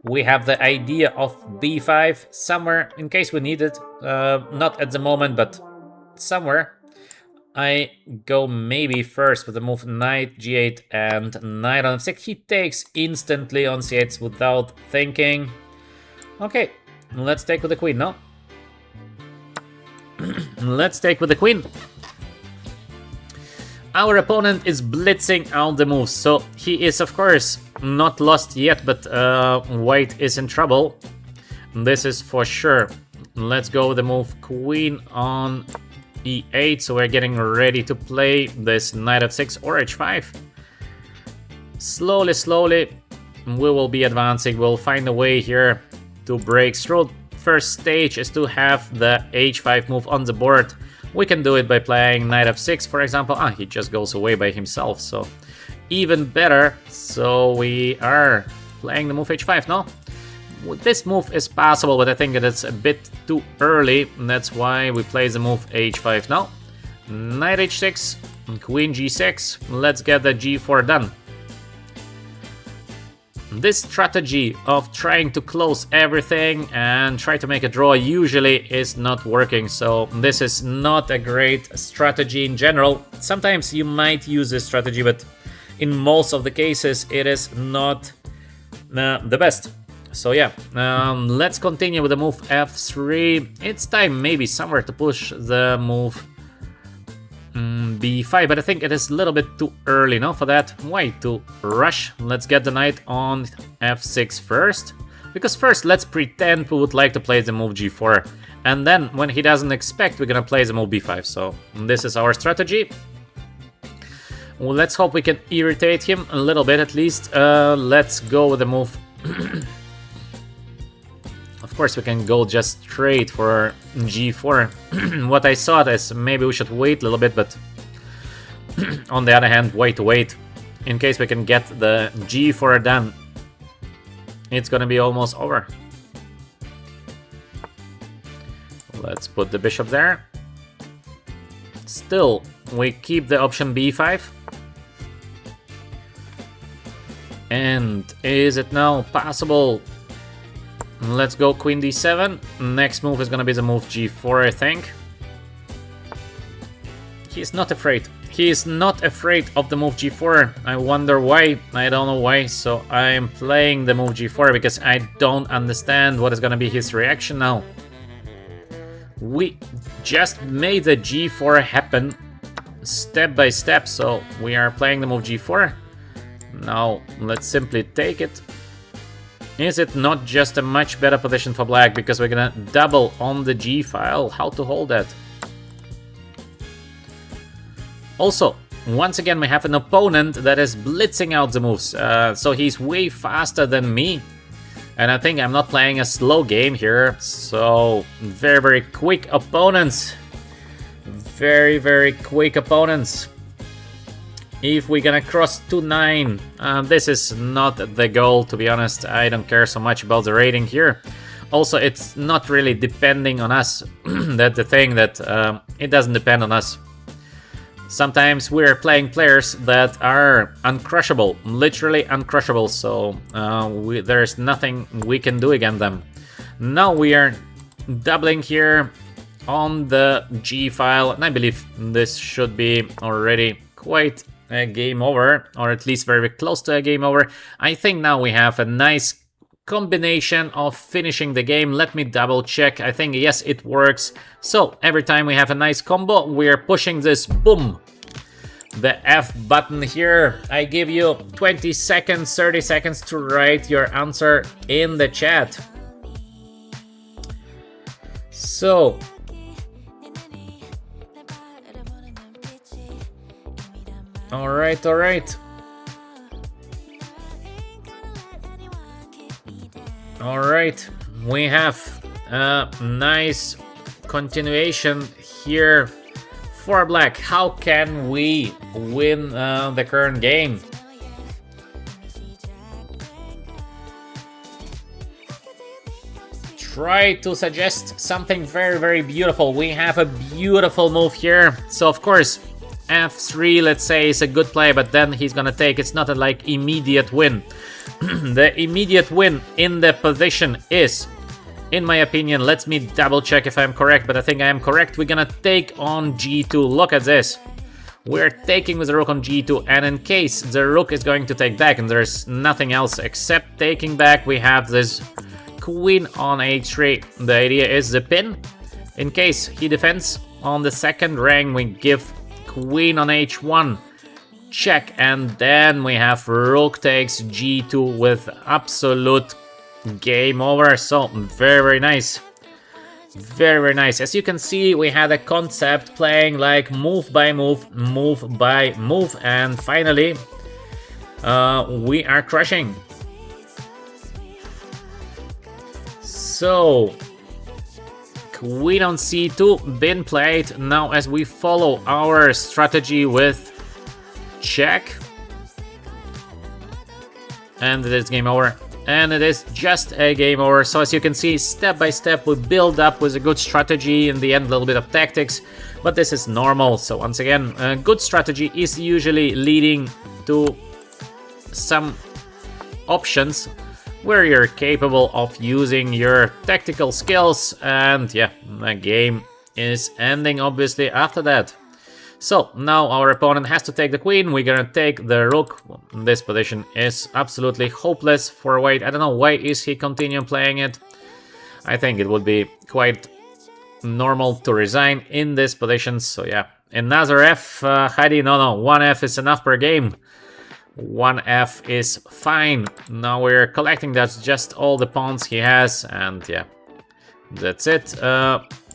We have the idea of b5 somewhere in case we need it. Not at the moment, but somewhere. I go maybe first with the move knight g8 and knight on f6. He takes instantly on c8 without thinking. Okay, let's take with the queen, no? Let's take with the queen. Our opponent is blitzing out the moves, so he is of course not lost yet, but white is in trouble. This is for sure. Let's go with the move queen on e8, so we're getting ready to play this knight f6 or h5. Slowly, we will be advancing. We'll find a way here to break through. First stage is to have the h5 move on the board. We can do it by playing knight f6, for example. He just goes away by himself, so even better. So we are playing the move h5, no? This move is possible, but I think that it's a bit too early. That's why we play the move h5 now. Knight h6, queen g6. Let's get the g4 done. This strategy of trying to close everything and try to make a draw usually is not working, so this is not a great strategy in general. Sometimes you might use this strategy, but in most of the cases it is not the best. So yeah, let's continue with the move f3. It's time maybe somewhere to push the move b5, but I think it is a little bit too early, no, for that. Why to rush? Let's get the knight on f6 first, because first let's pretend we would like to play the move g4, and then when he doesn't expect, we're gonna play the move b5. So this is our strategy. Well, let's hope we can irritate him a little bit at least. Let's go with the move. Of course, we can go just straight for g4. What I thought is maybe we should wait a little bit, but on the other hand, wait in case we can get the g4 done. It's gonna be almost over. Let's put the bishop there. Still, we keep the option b5. And is it now possible? Let's go queen d7. Next move is gonna be the move g4, I think. He's not afraid. He is not afraid of the move g4. I wonder why. I don't know why. So I'm playing the move g4 because I don't understand what is gonna be his reaction now. We just made the g4 happen step by step, so we are playing the move g4. Now let's simply take it. Is it not just a much better position for black because we're gonna double on the g file? How to hold that? Also, once again, we have an opponent that is blitzing out the moves, so he's way faster than me. And I think I'm not playing a slow game here, so very quick opponents. Very quick opponents. If we're gonna cross 2-9, this is not the goal, to be honest. I don't care so much about the rating here. Also, it's not really depending on us. That's the thing, that it doesn't depend on us. Sometimes we're playing players that are uncrushable, literally uncrushable, so there's nothing we can do against them. Now we are doubling here on the G file, and I believe this should be already quite a game over, or at least very close to a game over. I think now we have a nice combination of finishing the game. Let me double check. I think yes, it works. So every time we have a nice combo, we're pushing this, boom, the F button here. I give you 20 seconds, 30 seconds to write your answer in the chat. So all right. All right, we have a nice continuation here for black. How can we win the current game? Try to suggest something very beautiful. We have a beautiful move here. So of course, F3, let's say, is a good play, but then he's gonna take, it's not a like immediate win. The immediate win in the position is, in my opinion, let me double check if I'm correct, but I think I am correct. We're gonna take on G2. Look at this. We're taking with the rook on G2, and in case the rook is going to take back and there's nothing else except taking back, we have this queen on H3. The idea is the pin. In case he defends on the second rank, we give queen on H1, check, and then we have rook takes G2 with absolute game over. So very nice, very nice. As you can see, we had a concept playing like move by move, and finally we are crushing. So we don't see c2 been played. Now as we follow our strategy with check. And it is game over. And it is just a game over. So as you can see, step by step we build up with a good strategy. In the end, a little bit of tactics, but this is normal. So once again, a good strategy is usually leading to some options where you're capable of using your tactical skills. And yeah, the game is ending obviously after that. So now our opponent has to take the queen, we're gonna take the rook. This position is absolutely hopeless for white. I don't know why is he continuing playing it. I think it would be quite normal to resign in this position, so yeah. Another F, Heidi, no, 1F is enough per game. 1F is fine. Now we're collecting, that's just all the pawns he has, and yeah, that's it.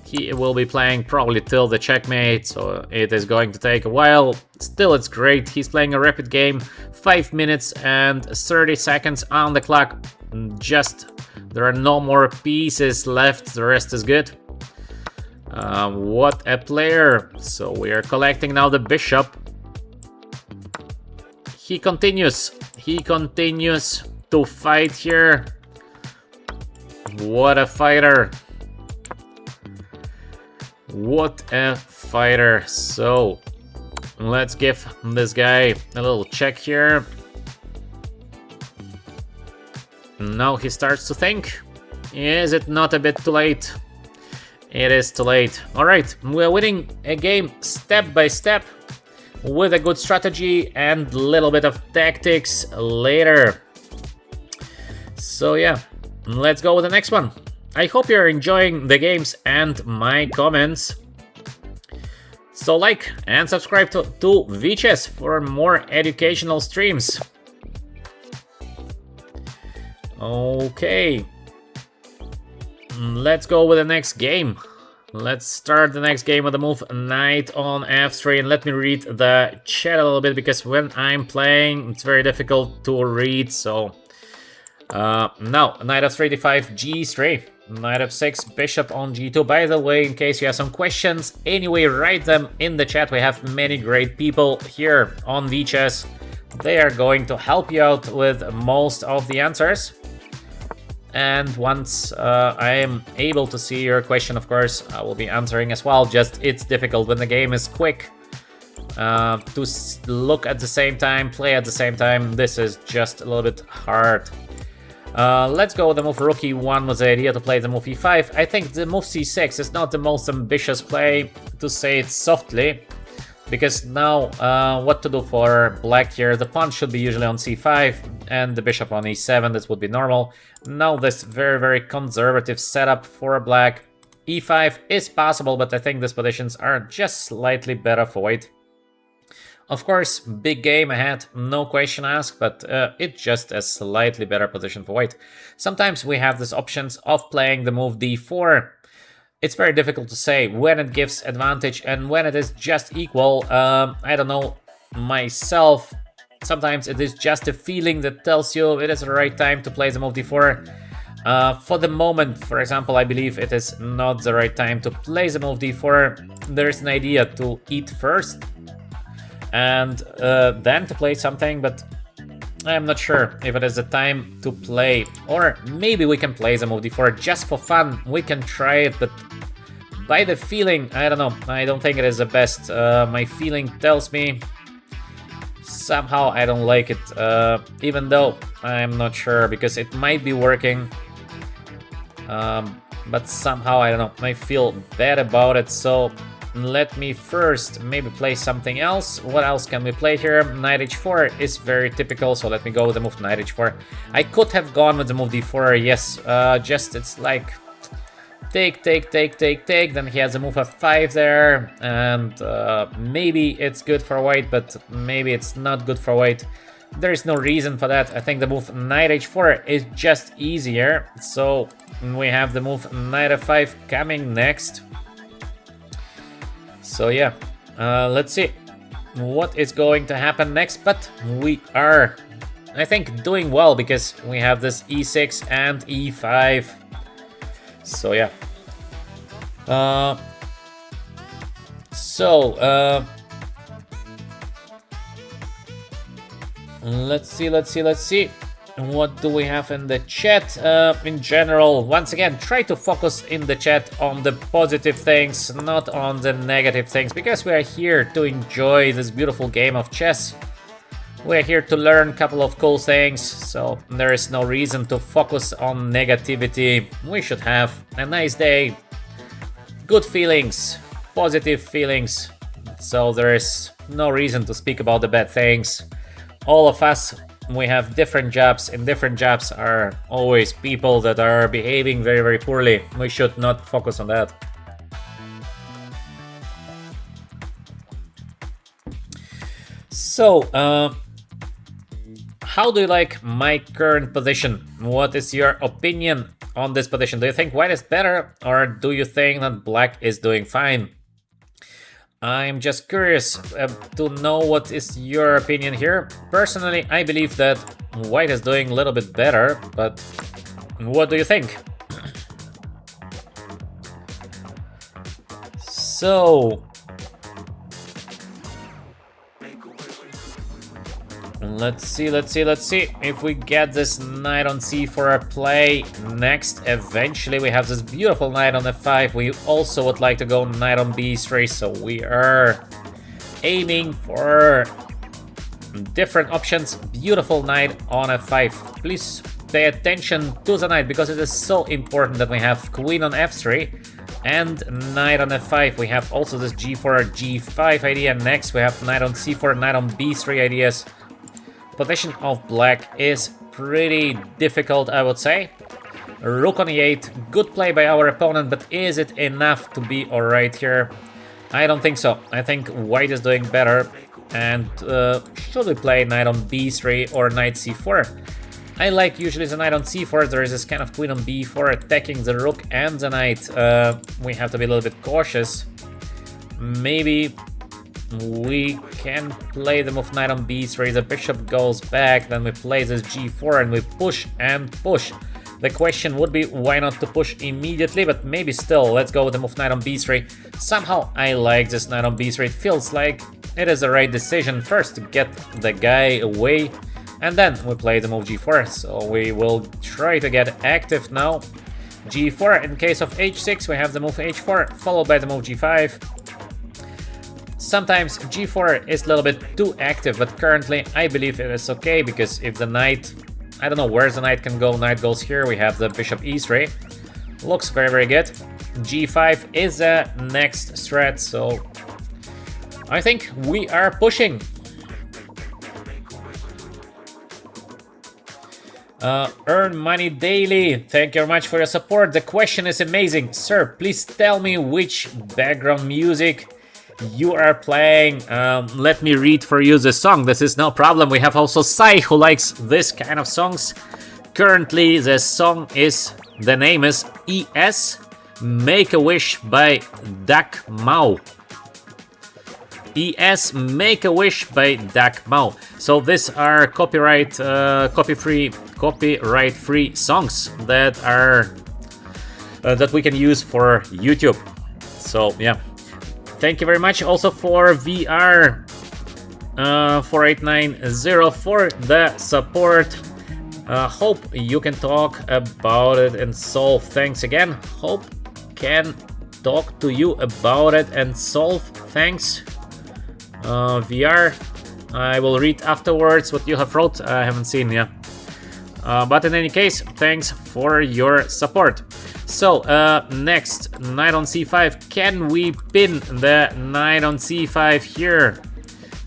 He will be playing probably till the checkmate, so it is going to take a while. Still, it's great. He's playing a rapid game. 5 minutes and 30 seconds on the clock. Just, there are no more pieces left. The rest is good. What a player. So we are collecting now the bishop. He continues. He continues to fight here. What a fighter. What a fighter. So let's give this guy a little check here. Now he starts to think. Is it not a bit too late? It is too late. Alright, we're winning a game step by step with a good strategy and a little bit of tactics later. So yeah, let's go with the next one. I hope you're enjoying the games and my comments. So like and subscribe to VChess for more educational streams. Okay. Let's go with the next game. Let's start the next game with the move knight on f3, and let me read the chat a little bit because when I'm playing it's very difficult to read. So now knight f3 d5 g3. Knight f6, bishop on g2. By the way, in case you have some questions, anyway, write them in the chat. We have many great people here on VChess. They are going to help you out with most of the answers. And once I am able to see your question, of course, I will be answering as well. Just it's difficult when the game is quick to look at the same time, play at the same time. This is just a little bit hard. Let's go with the move rook e1 with the idea to play the move e5. I think the move c6 is not the most ambitious play, to say it softly, because now what to do for black here? The pawn should be usually on c5 and the bishop on e7. This would be normal. Now this very conservative setup for black. e5 is possible, but I think these positions are just slightly better for white. Of course, big game ahead, no question asked, but it's just a slightly better position for white. Sometimes we have these options of playing the move d4. It's very difficult to say when it gives advantage and when it is just equal. I don't know myself. Sometimes it is just a feeling that tells you it is the right time to play the move d4. For the moment, for example, I believe it is not the right time to play the move d4. There is an idea to eat first and then to play something, but I'm not sure if it is the time to play. Or maybe we can play the move d4 just for fun. We can try it, but by the feeling, I don't know. I don't think it is the best. My feeling tells me somehow I don't like it, even though I'm not sure, because it might be working. But somehow, I don't know, I feel bad about it, so let me first maybe play something else. What else can we play here? Knight h4 is very typical, so let me go with the move knight h4. I could have gone with the move d4, yes, just it's like take, then he has a move f5 there, and maybe it's good for white, but maybe it's not good for white. There is no reason for that. I think the move knight h4 is just easier, so we have the move knight f5 coming next. So yeah, let's see what is going to happen next, but we are, I think, doing well because we have this e6 and e5. So yeah, Uh, so, let's see. What do we have in the chat? In general, once again, try to focus in the chat on the positive things, not on the negative things, because we are here to enjoy this beautiful game of chess. We're here to learn a couple of cool things, so there is no reason to focus on negativity. We should have a nice day, good feelings, positive feelings, so there is no reason to speak about the bad things. All of us, we have different jobs, and different jobs are always people that are behaving very, very poorly. We should not focus on that. So, how do you like my current position? What is your opinion on this position? Do you think white is better, or do you think that black is doing fine? I'm just curious to know what is your opinion here. Personally, I believe that white is doing a little bit better, but what do you think? So, let's see if we get this knight on c4 play next. Eventually we have this beautiful knight on f5. We also would like to go knight on b3, so we are aiming for different options. Beautiful knight on f5. Please pay attention to the knight, because it is so important that we have queen on f3 and knight on f5. We have also this g4 g5 idea. Next we have knight on c4, knight on b3 ideas. Position of black is pretty difficult, I would say. Rook on e8, good play by our opponent, but is it enough to be alright here? I don't think so. I think white is doing better. And should we play knight on b3 or knight c4? I like usually the knight on c4. There is this kind of queen on b4 attacking the rook and the knight. We have to be a little bit cautious. Maybe we can play the move knight on b3, the bishop goes back, then we play this g4 and we push and push. The question would be why not to push immediately, but maybe still, let's go with the move knight on b3. Somehow I like this knight on b3, it feels like it is the right decision first to get the guy away, and then we play the move g4, so we will try to get active now. g4, in case of h6 we have the move h4, followed by the move g5. Sometimes g4 is a little bit too active, but currently I believe it is okay, because if the knight, I don't know where the knight can go, knight goes here, we have the bishop e3. Looks very, very good. g5 is the next threat, so I think we are pushing. Earn money daily, thank you very much for your support. The question is amazing. Sir, please tell me which background music you are playing. Let me read for you the song. This is no problem. We have also Sai, who likes this kind of songs. Currently the song is, the name is ES Make a Wish by Dak Mao. ES Make a Wish by Dak Mao. So these are copyright free songs that are that we can use for YouTube. So yeah. Thank you very much also for VR 4890 for the support. Hope you can talk about it and solve. Thanks again. Hope can talk to you about it and solve. Thanks. VR, I will read afterwards what you have wrote. I haven't seen, yeah. But in any case, thanks for your support. So, next, knight on c5. Can we pin the knight on c5 here?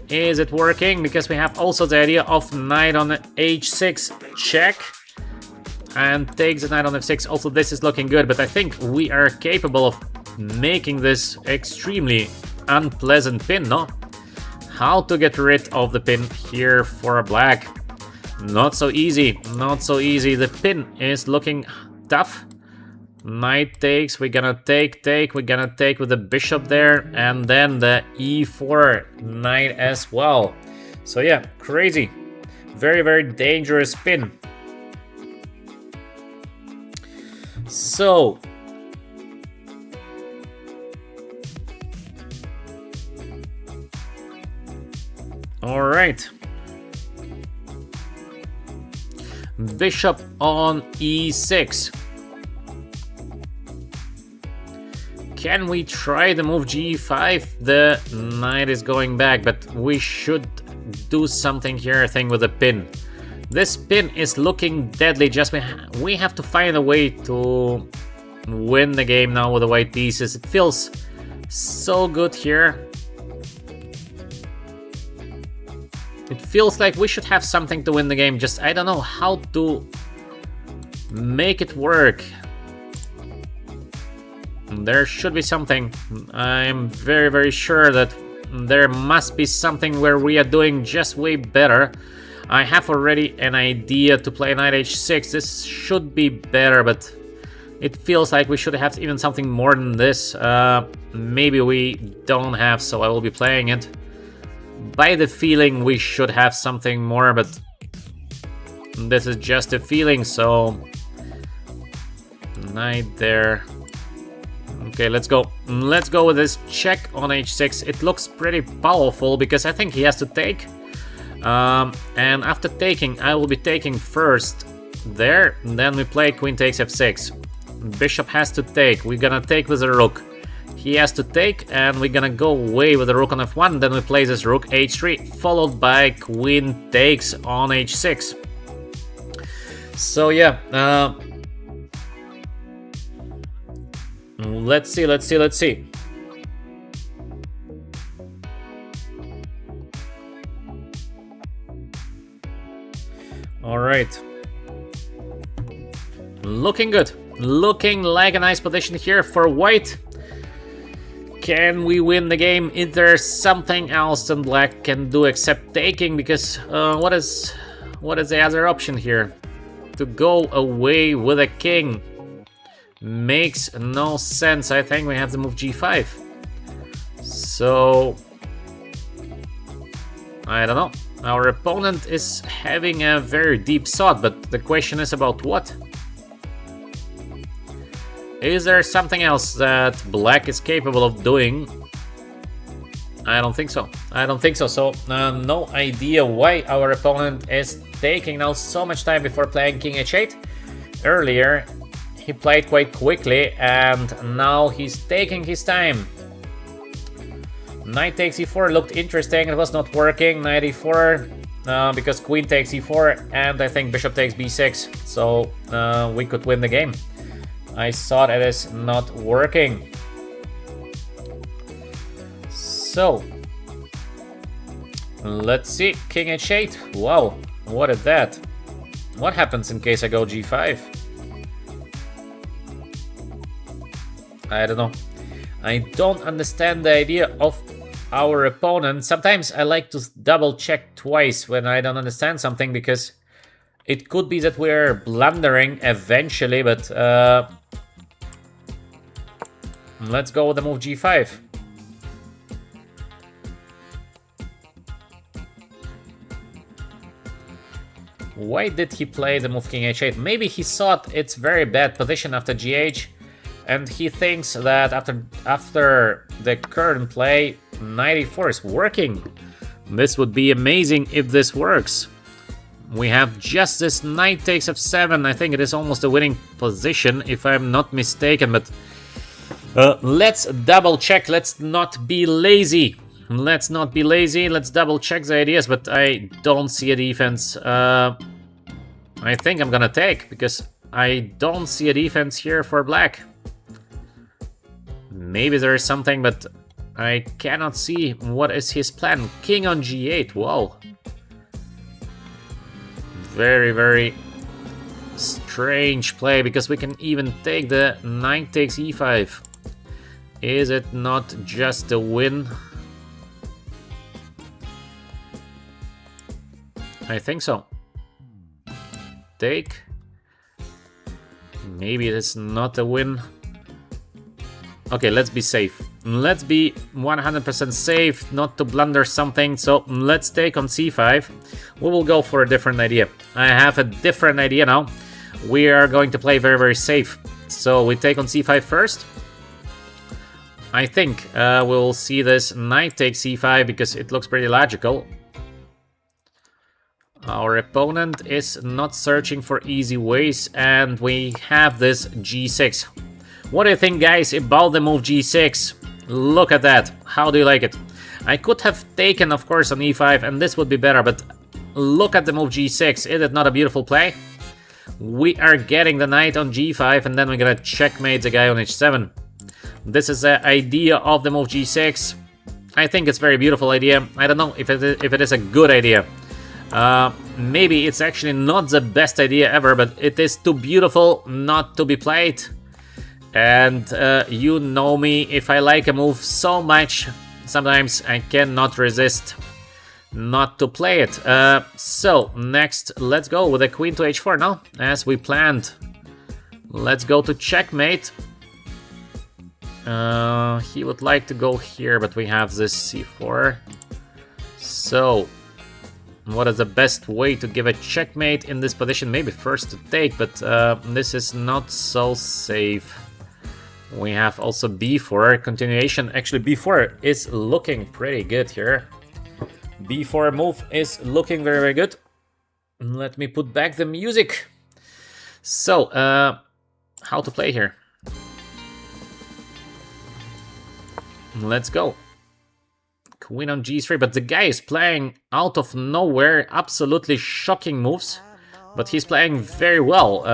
Is it working? Because we have also the idea of knight on h6 check. And takes the knight on f6. Also, this is looking good, but I think we are capable of making this extremely unpleasant pin, no? How to get rid of the pin here for black? Not so easy, not so easy. The pin is looking tough. Knight takes, we're gonna take, we're gonna take with the bishop there, and then the e4 knight as well. So yeah, crazy. Very, very dangerous pin. So, Alright. Bishop on e6. Can we try the move g5? The knight is going back, but we should do something here, I think, with the pin. This pin is looking deadly. Just we have to find a way to win the game now with the white pieces. It feels so good here. It feels like we should have something to win the game. Just I don't know how to make it work. There should be something. I'm very, very sure that there must be something where we are doing just way better. I have already an idea to play knight h6. This should be better, but it feels like we should have even something more than this. Maybe we don't have, so I will be playing it. By the feeling we should have something more, but this is just a feeling, so knight there. Okay, let's go. Let's go with this check on h6. It looks pretty powerful because I think he has to take. And after taking, I will be taking first there. Then we play queen takes f6. Bishop has to take. We're gonna take with a rook. He has to take, and we're gonna go away with the rook on f1. Then we play this rook h3, followed by queen takes on h6. So yeah, let's see. All right. Looking good. Looking like a nice position here for white. Can we win the game? Is there something else that black can do except taking? Because what is the other option here? To go away with a king makes no sense. I think we have to move g5. So I don't know. Our opponent is having a very deep thought, but the question is about what? Is there something else that black is capable of doing? I don't think so. I don't think so. So no idea why our opponent is taking now so much time before playing king h8. Earlier he played quite quickly, and now he's taking his time. Knight takes e4 looked interesting. It was not working. Knight e4 because queen takes e4, and I think bishop takes b6. So we could win the game. I thought it is not working. So let's see. King h8. Wow, what is that? What happens in case I go g5? I don't know. I don't understand the idea of our opponent. Sometimes I like to double check twice when I don't understand something, because it could be that we're blundering eventually, but let's go with the move g5. Why did he play the move king h8? Maybe he thought it's very bad position after gh, and he thinks that after the current play, knight e4 is working. This would be amazing if this works. We have just this knight takes f7. I think it is almost a winning position, if I'm not mistaken, but let's double check. Let's not be lazy. Let's double check the ideas, but I don't see a defense. I think I'm gonna take, because I don't see a defense here for black. Maybe there is something, but I cannot see what is his plan. King on g8. Wow. Very, very strange play, because we can even take the knight takes e5. Is it not just a win? I think so. Take. Maybe it is not a win. Okay, let's be safe. Let's be 100% safe, not to blunder something. So let's take on c5. We will go for a different idea. I have a different idea now. We are going to play very, very safe. So we take on c5 first. I think we'll see this knight takes c5 because it looks pretty logical. Our opponent is not searching for easy ways, and we have this g6. What do you think, guys, about the move g6? Look at that. How do you like it? I could have taken, of course, on e5, and this would be better, but look at the move g6. Is it not a beautiful play? We are getting the knight on g5, and then we're gonna checkmate the guy on h7. This is the idea of the move g6. I think it's a very beautiful idea. I don't know if it is a good idea. Maybe it's actually not the best idea ever, but it is too beautiful not to be played. And you know me, if I like a move so much, sometimes I cannot resist not to play it. So next, let's go with a queen to h4 now, as we planned. Let's go to checkmate. He would like to go here, but we have this c4. So what is the best way to give a checkmate in this position? Maybe first to take, but this is not so safe. We have also b4 continuation. Actually, b4 is looking pretty good here. b4 move is looking very, very good. Let me put back the music. So, how to play here? Let's go. Queen on g3, but the guy is playing out of nowhere absolutely shocking moves, but he's playing very well.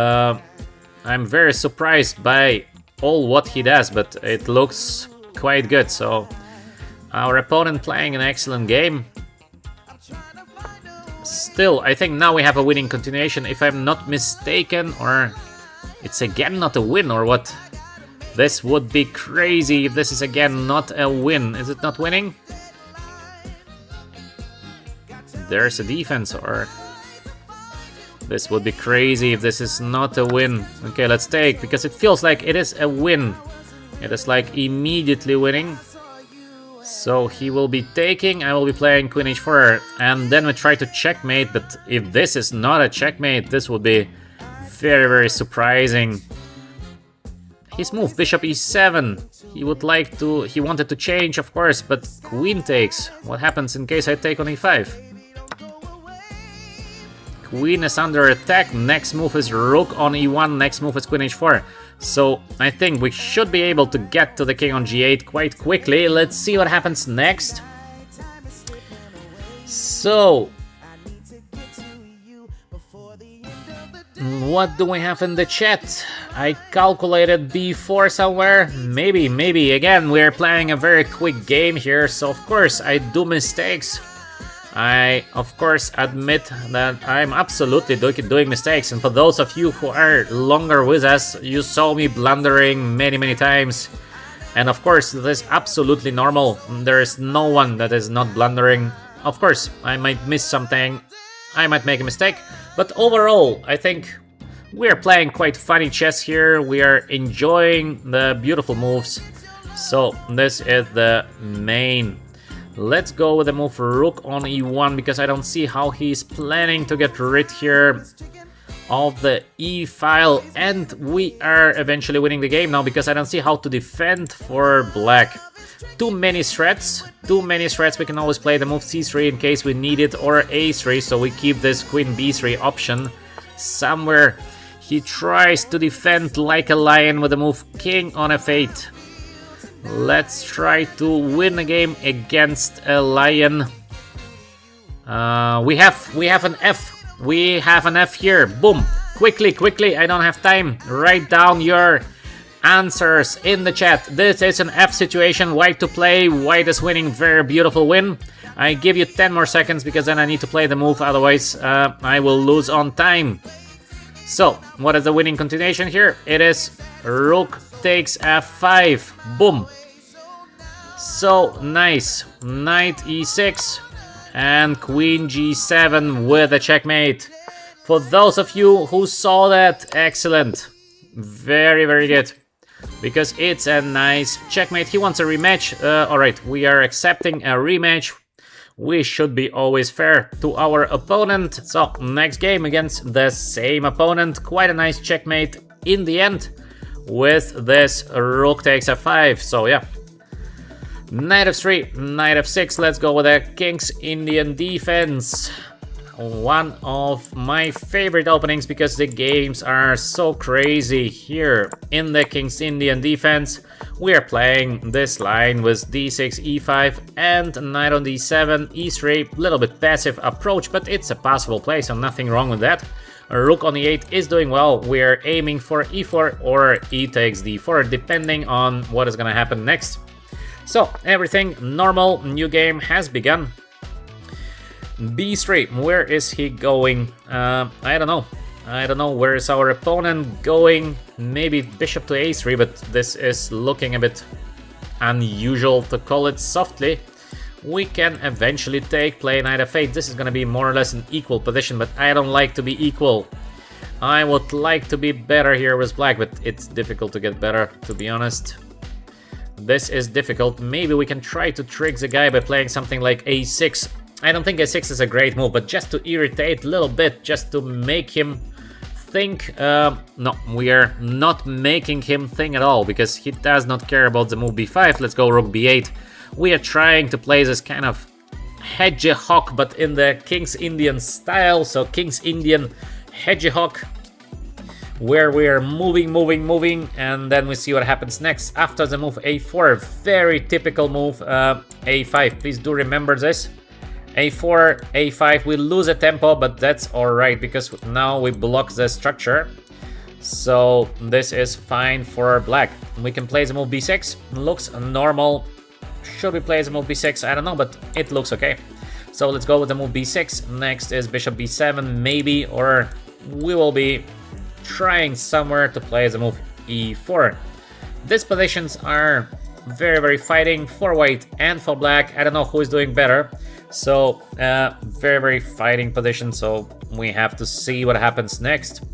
I'm very surprised by all what he does, but it looks quite good. So our opponent playing an excellent game. Still, I think now we have a winning continuation, if I'm not mistaken, or it's again not a win, or what? This would be crazy if this is again not a win. Is it not winning? There's a defense, or this would be crazy if this is not a win. Okay, let's take, because it feels like it is a win. It is like immediately winning. So he will be taking, I will be playing queen h4, and then we try to checkmate, but if this is not a checkmate, this would be very, very surprising. His move, bishop e7. He wanted to change, of course, but queen takes. What happens in case I take on e5? Queen is under attack. Next move is rook on e1. Next move is queen h4. So I think we should be able to get to the king on g8 quite quickly. Let's see what happens next. So what do we have in the chat? I calculated b4 somewhere. Maybe. Again, we're playing a very quick game here, so of course I do mistakes. I, of course, admit that I'm absolutely doing mistakes. And for those of you who are longer with us, you saw me blundering many times. And of course, this is absolutely normal. There is no one that is not blundering. Of course, I might miss something. I might make a mistake. But overall, I think we are playing quite funny chess here. We are enjoying the beautiful moves. So this is the main. Let's go with the move rook on e1, because I don't see how he's planning to get rid here of the e file. And we are eventually winning the game now, because I don't see how to defend for black. Too many threats. We can always play the move c3 in case we need it, or a3, so we keep this queen b3 option somewhere. He tries to defend like a lion with the move king on f8. Let's try to win a game against a lion. We have an F. We have an F here. Boom. Quickly. I don't have time. Write down your answers in the chat. This is an F situation. White to play. White is winning. Very beautiful win. I give you 10 more seconds, because then I need to play the move. Otherwise, I will lose on time. So, what is the winning continuation here? It is rook takes f5. Boom. So nice. Knight e6 and queen g7 with a checkmate. For those of you who saw that, excellent. Very good. Because it's a nice checkmate. He wants a rematch. Alright, we are accepting a rematch. We should be always fair to our opponent. So, next game against the same opponent. Quite a nice checkmate in the end with this rook takes f5. So, yeah. Knight f3, knight f6. Let's go with a King's Indian defense. one of my favorite openings because the games are so crazy. Here in the King's Indian defense, we are playing this line with d6, e5 and knight on d7, e3. Little bit passive approach, but it's a possible play, so nothing wrong with that. Rook on e8 is doing well. We're aiming for e4 or e takes d4, depending on what is gonna happen next. So everything normal, new game has begun. b3, where is he going? I don't know. I don't know where is our opponent going. Maybe bishop to a3, but this is looking a bit unusual, to call it softly. We can eventually play knight f8. This is gonna be more or less an equal position, but I don't like to be equal. I would like to be better here with black, but it's difficult to get better, to be honest. This is difficult. Maybe we can try to trick the guy by playing something like a6. I don't think a6 is a great move, but just to irritate a little bit, just to make him think. No, we are not making him think at all, because he does not care about the move b5. Let's go rook b8. We are trying to play this kind of hedgehog, but in the King's Indian style, so King's Indian hedgehog, where we are moving, and then we see what happens next. After the move a4, very typical move, a5. Please do remember this. a4, a5, we lose a tempo, but that's alright, because now we block the structure. So this is fine for black. We can play the move b6, looks normal. Should we play the move b6? I don't know, but it looks okay. So let's go with the move b6. Next is bishop b7, maybe, or we will be trying somewhere to play the move e4. These positions are very fighting for white and for black. I don't know who is doing better. So very fighting position, so we have to see what happens next.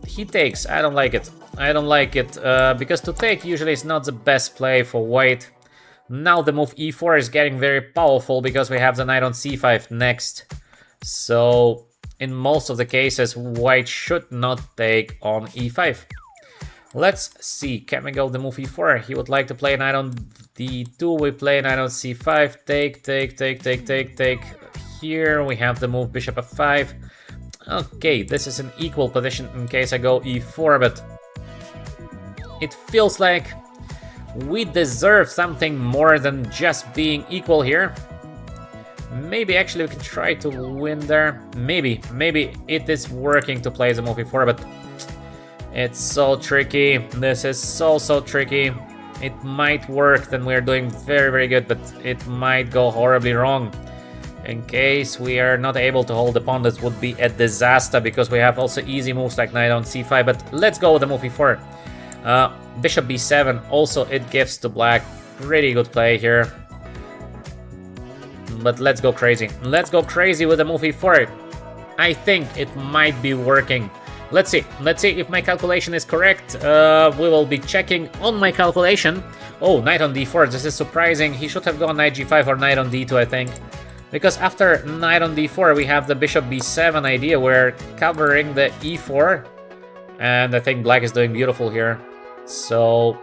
He takes. I don't like it. I don't like it, because to take usually is not the best play for white. Now the move e4 is getting very powerful because we have the knight on c5 next. So in most of the cases, white should not take on e5. Let's see, can we go the move e4? He would like to play knight on d2, we play knight on c5, take. Here we have the move bishop f5. Okay, this is an equal position in case I go e4, but it feels like we deserve something more than just being equal here. Maybe actually we can try to win there. Maybe it is working to play the move e4, but it's so tricky. This is so tricky. It might work, then we're doing very good, but it might go horribly wrong. In case we are not able to hold the pawn, this would be a disaster, because we have also easy moves like knight on c5, but let's go with the move e4. Bishop b7, also it gives to black pretty good play here. But let's go crazy. Let's go crazy with the move e4. I think it might be working. Let's see if my calculation is correct. We will be checking on my calculation. Oh, knight on d4, this is surprising. He should have gone knight g5 or knight on d2, I think. Because after knight on d4, we have the bishop b7 idea. We're covering the e4. And I think black is doing beautiful here. So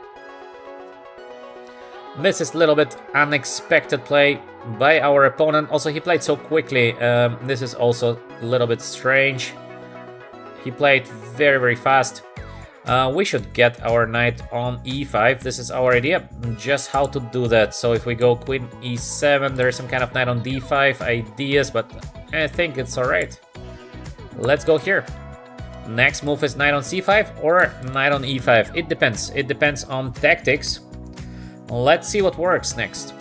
this is a little bit unexpected play by our opponent. Also, he played so quickly. This is also a little bit strange. He played very fast. We should get our knight on e5. This is our idea, just how to do that. So if we go queen e7, there's some kind of knight on d5 ideas, but I think it's alright. Let's go here. Next move is knight on c5 or knight on e5. It depends. It depends on tactics. Let's see what works next.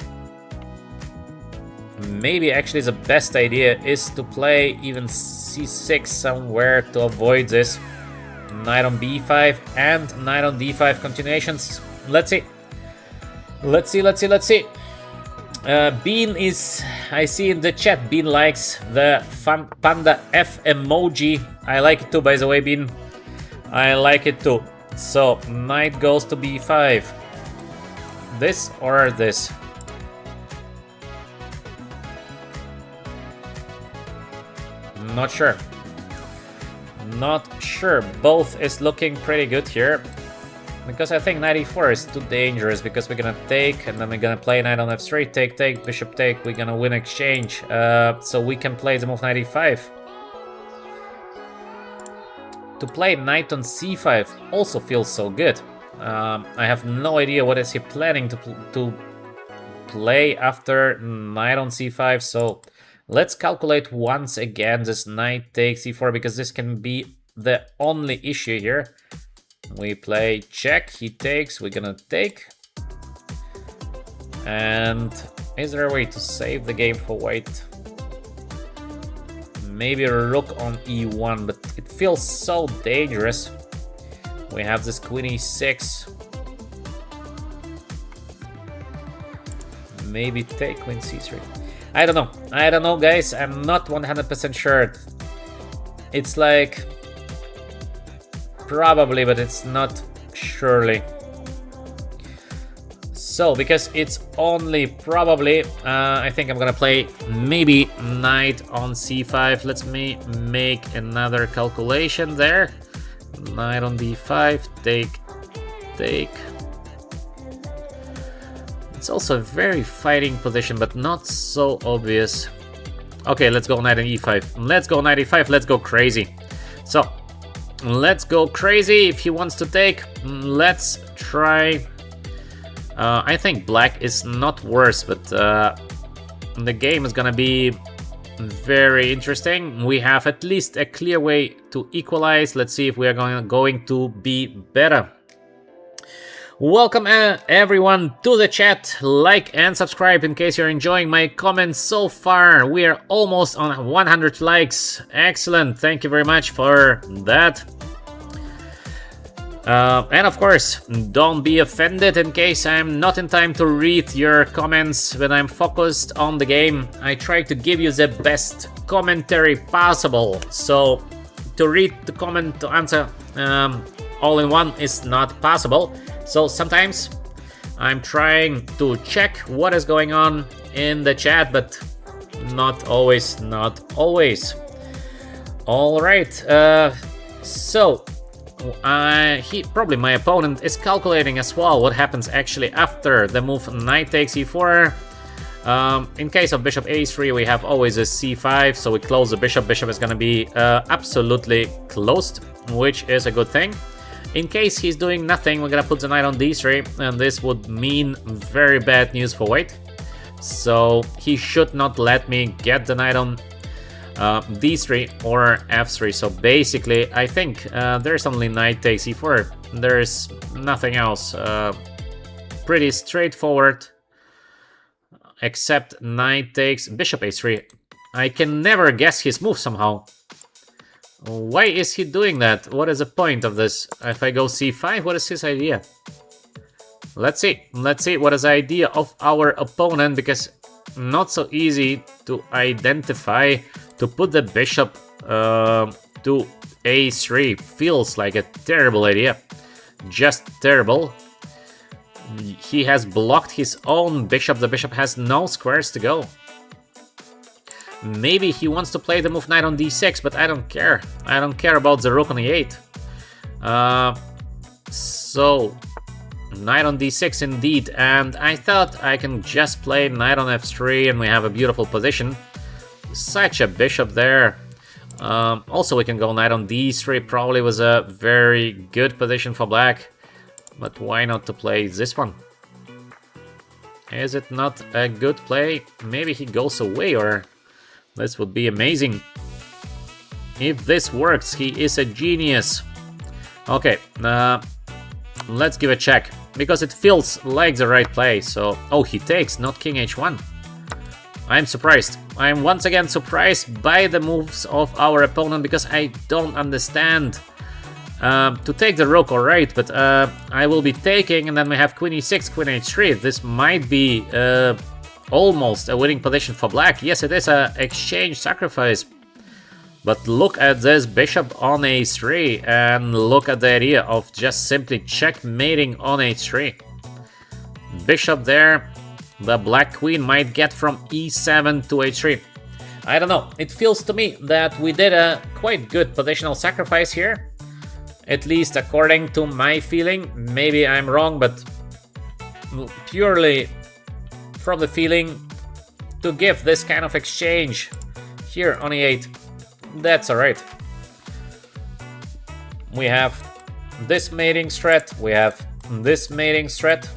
Maybe actually the best idea is to play even c6 somewhere to avoid this. Knight on b5 and knight on d5 continuations. Let's see. Bean is, I see in the chat, Bean likes the panda F emoji. I like it too, by the way, Bean. I like it too. So, knight goes to b5. This or this? Not sure. Not sure. Both is looking pretty good here. Because I think knight e4 is too dangerous, because we're gonna take, and then we're gonna play knight on f3, take, take, bishop take, we're gonna win exchange, so we can play the move knight e5. To play knight on c5 also feels so good. I have no idea what is he planning to play after knight on c5, so let's calculate once again this knight takes e4, because this can be the only issue here. We play check, he takes, we're gonna take. And is there a way to save the game for white? Maybe a rook on e1, but it feels so dangerous. We have this queen e6. Maybe take queen c3. I don't know, guys. I'm not 100% sure. It's like probably, but it's not surely. So, because it's only probably, I think I'm gonna play maybe knight on c5. Let me make another calculation there. Knight on d5, take, take. It's also a very fighting position, but not so obvious. Okay, let's go knight on e5. Let's go knight e5, let's go crazy. So, let's go crazy. If he wants to take, let's try. I think black is not worse, but the game is gonna be very interesting. We have at least a clear way to equalize. Let's see if we are going to be better. Welcome everyone to the chat. Like and subscribe in case you're enjoying my comments so far. We are almost on 100 likes. Excellent. Thank you very much for that. And of course, don't be offended in case I'm not in time to read your comments when I'm focused on the game. I try to give you the best commentary possible. So to read the comment, to answer all in one is not possible. So sometimes I'm trying to check what is going on in the chat, but not always, not always. All right, so probably my opponent is calculating as well what happens actually after the move knight takes e4. In case of bishop a3, we have always a c5, so we close the bishop. Bishop is going to be absolutely closed, which is a good thing. In case he's doing nothing, we're going to put the knight on d3, and this would mean very bad news for white. So he should not let me get the knight on d3 or f3. So basically, I think there's only knight takes e4. There's nothing else. Pretty straightforward, except knight takes bishop a3. I can never guess his move somehow. Why is he doing that? What is the point of this? If I go c5, what is his idea? Let's see. Let's see what is the idea of our opponent, because not so easy to identify. To put the bishop to a3 feels like a terrible idea. Just terrible. He has blocked his own bishop. The bishop has no squares to go. Maybe he wants to play the move knight on d6, but I don't care. I don't care about the rook on e8. So, knight on d6 indeed. And I thought I can just play knight on f3 and we have a beautiful position. Such a bishop there. Also, we can go knight on d3. Probably was a very good position for black. But why not to play this one? Is it not a good play? Maybe he goes away, or this would be amazing. If this works, he is a genius. Okay, let's give a check, because it feels like the right play. So, oh, he takes, not king h1. I'm surprised. I'm once again surprised by the moves of our opponent, because I don't understand. To take the rook, alright, but I will be taking, and then we have queen e6, queen h3. This might be almost a winning position for black. Yes, it is an exchange sacrifice. But look at this bishop on a3, and look at the idea of just simply checkmating on h3. Bishop there. The black queen might get from e7 to h3. I don't know. It feels to me that we did a quite good positional sacrifice here. At least according to my feeling. Maybe I'm wrong, but purely from the feeling, to give this kind of exchange here on e8, that's alright. We have this mating strat, we have this mating strat.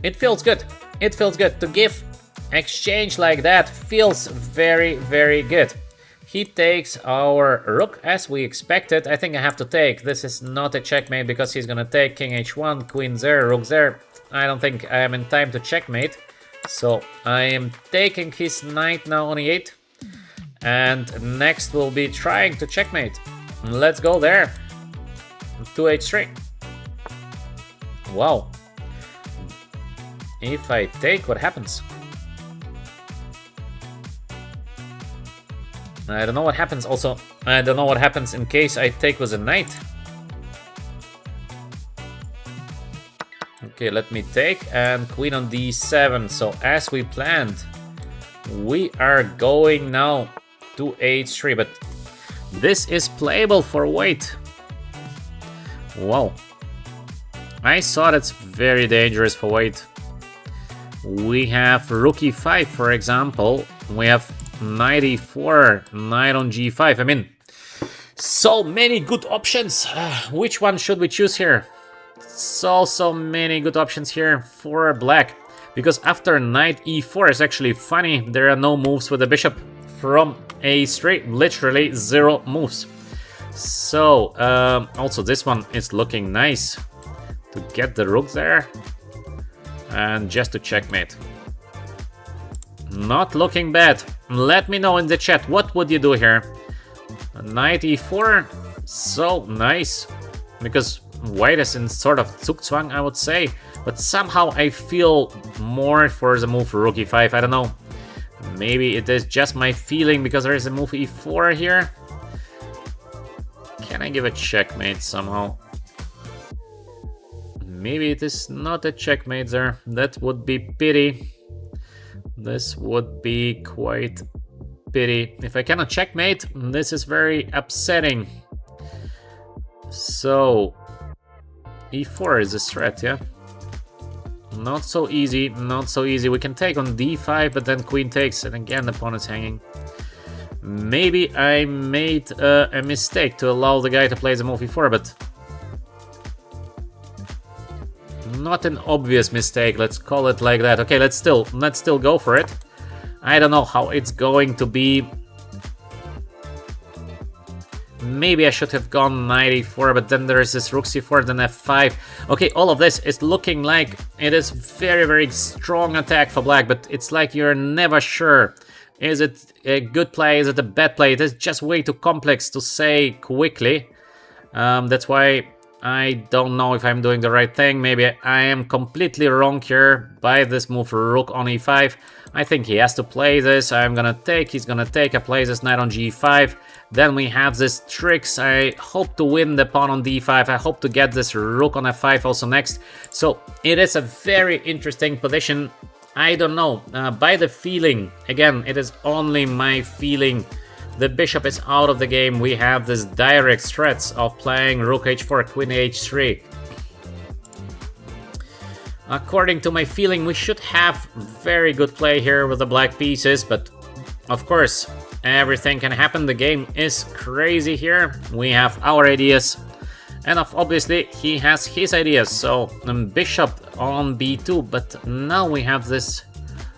It feels good. It feels good. To give exchange like that feels very, very good. He takes our rook as we expected. I think I have to take. This is not a checkmate because he's gonna take king h1, queen there, rook there. I don't think I am in time to checkmate. So I am taking his knight now on e8. And next we'll be trying to checkmate. Let's go there. 2h3. Wow. If I take, what happens? I don't know what happens also. I don't know what happens in case I take with a knight. Okay, let me take and queen on d7. So as we planned, we are going now to h3, but this is playable for white. Wow. I thought it's very dangerous for white. We have rook e5, for example. We have knight e4, knight on g5. I mean, so many good options. Which one should we choose here? So many good options here for black. Because after knight e4 is actually funny. There are no moves with the bishop from a3. Literally 0 moves. So, also this one is looking nice. To get the rook there. And just to checkmate. Not looking bad. Let me know in the chat, what would you do here? Knight e4, so nice. Because white is in sort of zugzwang, I would say. But somehow I feel more for the move rook e5, I don't know. Maybe it is just my feeling because there is a move e4 here. Can I give a checkmate somehow? Maybe it is not a checkmate there. That would be pity. This would be quite pity. If I cannot checkmate, this is very upsetting. So, e4 is a threat, yeah? Not so easy, not so easy. We can take on d5, but then queen takes, and again the pawn is hanging. Maybe I made a mistake to allow the guy to play the move e4, but not an obvious mistake, let's call it like that. Okay, let's still go for it. I don't know how it's going to be. Maybe I should have gone knight e4, but then there is this rook c4, then f5. Okay, all of this is looking like it is very, very strong attack for black, but it's like you're never sure. Is it a good play? Is it a bad play? It is just way too complex to say quickly. That's why I don't know if I'm doing the right thing. Maybe I am completely wrong here by this move rook on e5. I think he has to play this. I'm gonna take, he's gonna take, I play this knight on g5. Then we have this tricks. I hope to win the pawn on d5. I hope to get this rook on f5 also next. So it is a very interesting position. I don't know, by the feeling, again, it is only my feeling. The bishop is out of the game. We have this direct threats of playing rook h4, queen h3. According to my feeling, we should have very good play here with the black pieces, but of course, everything can happen. The game is crazy here. We have our ideas, and obviously he has his ideas. So bishop on b2, but now we have this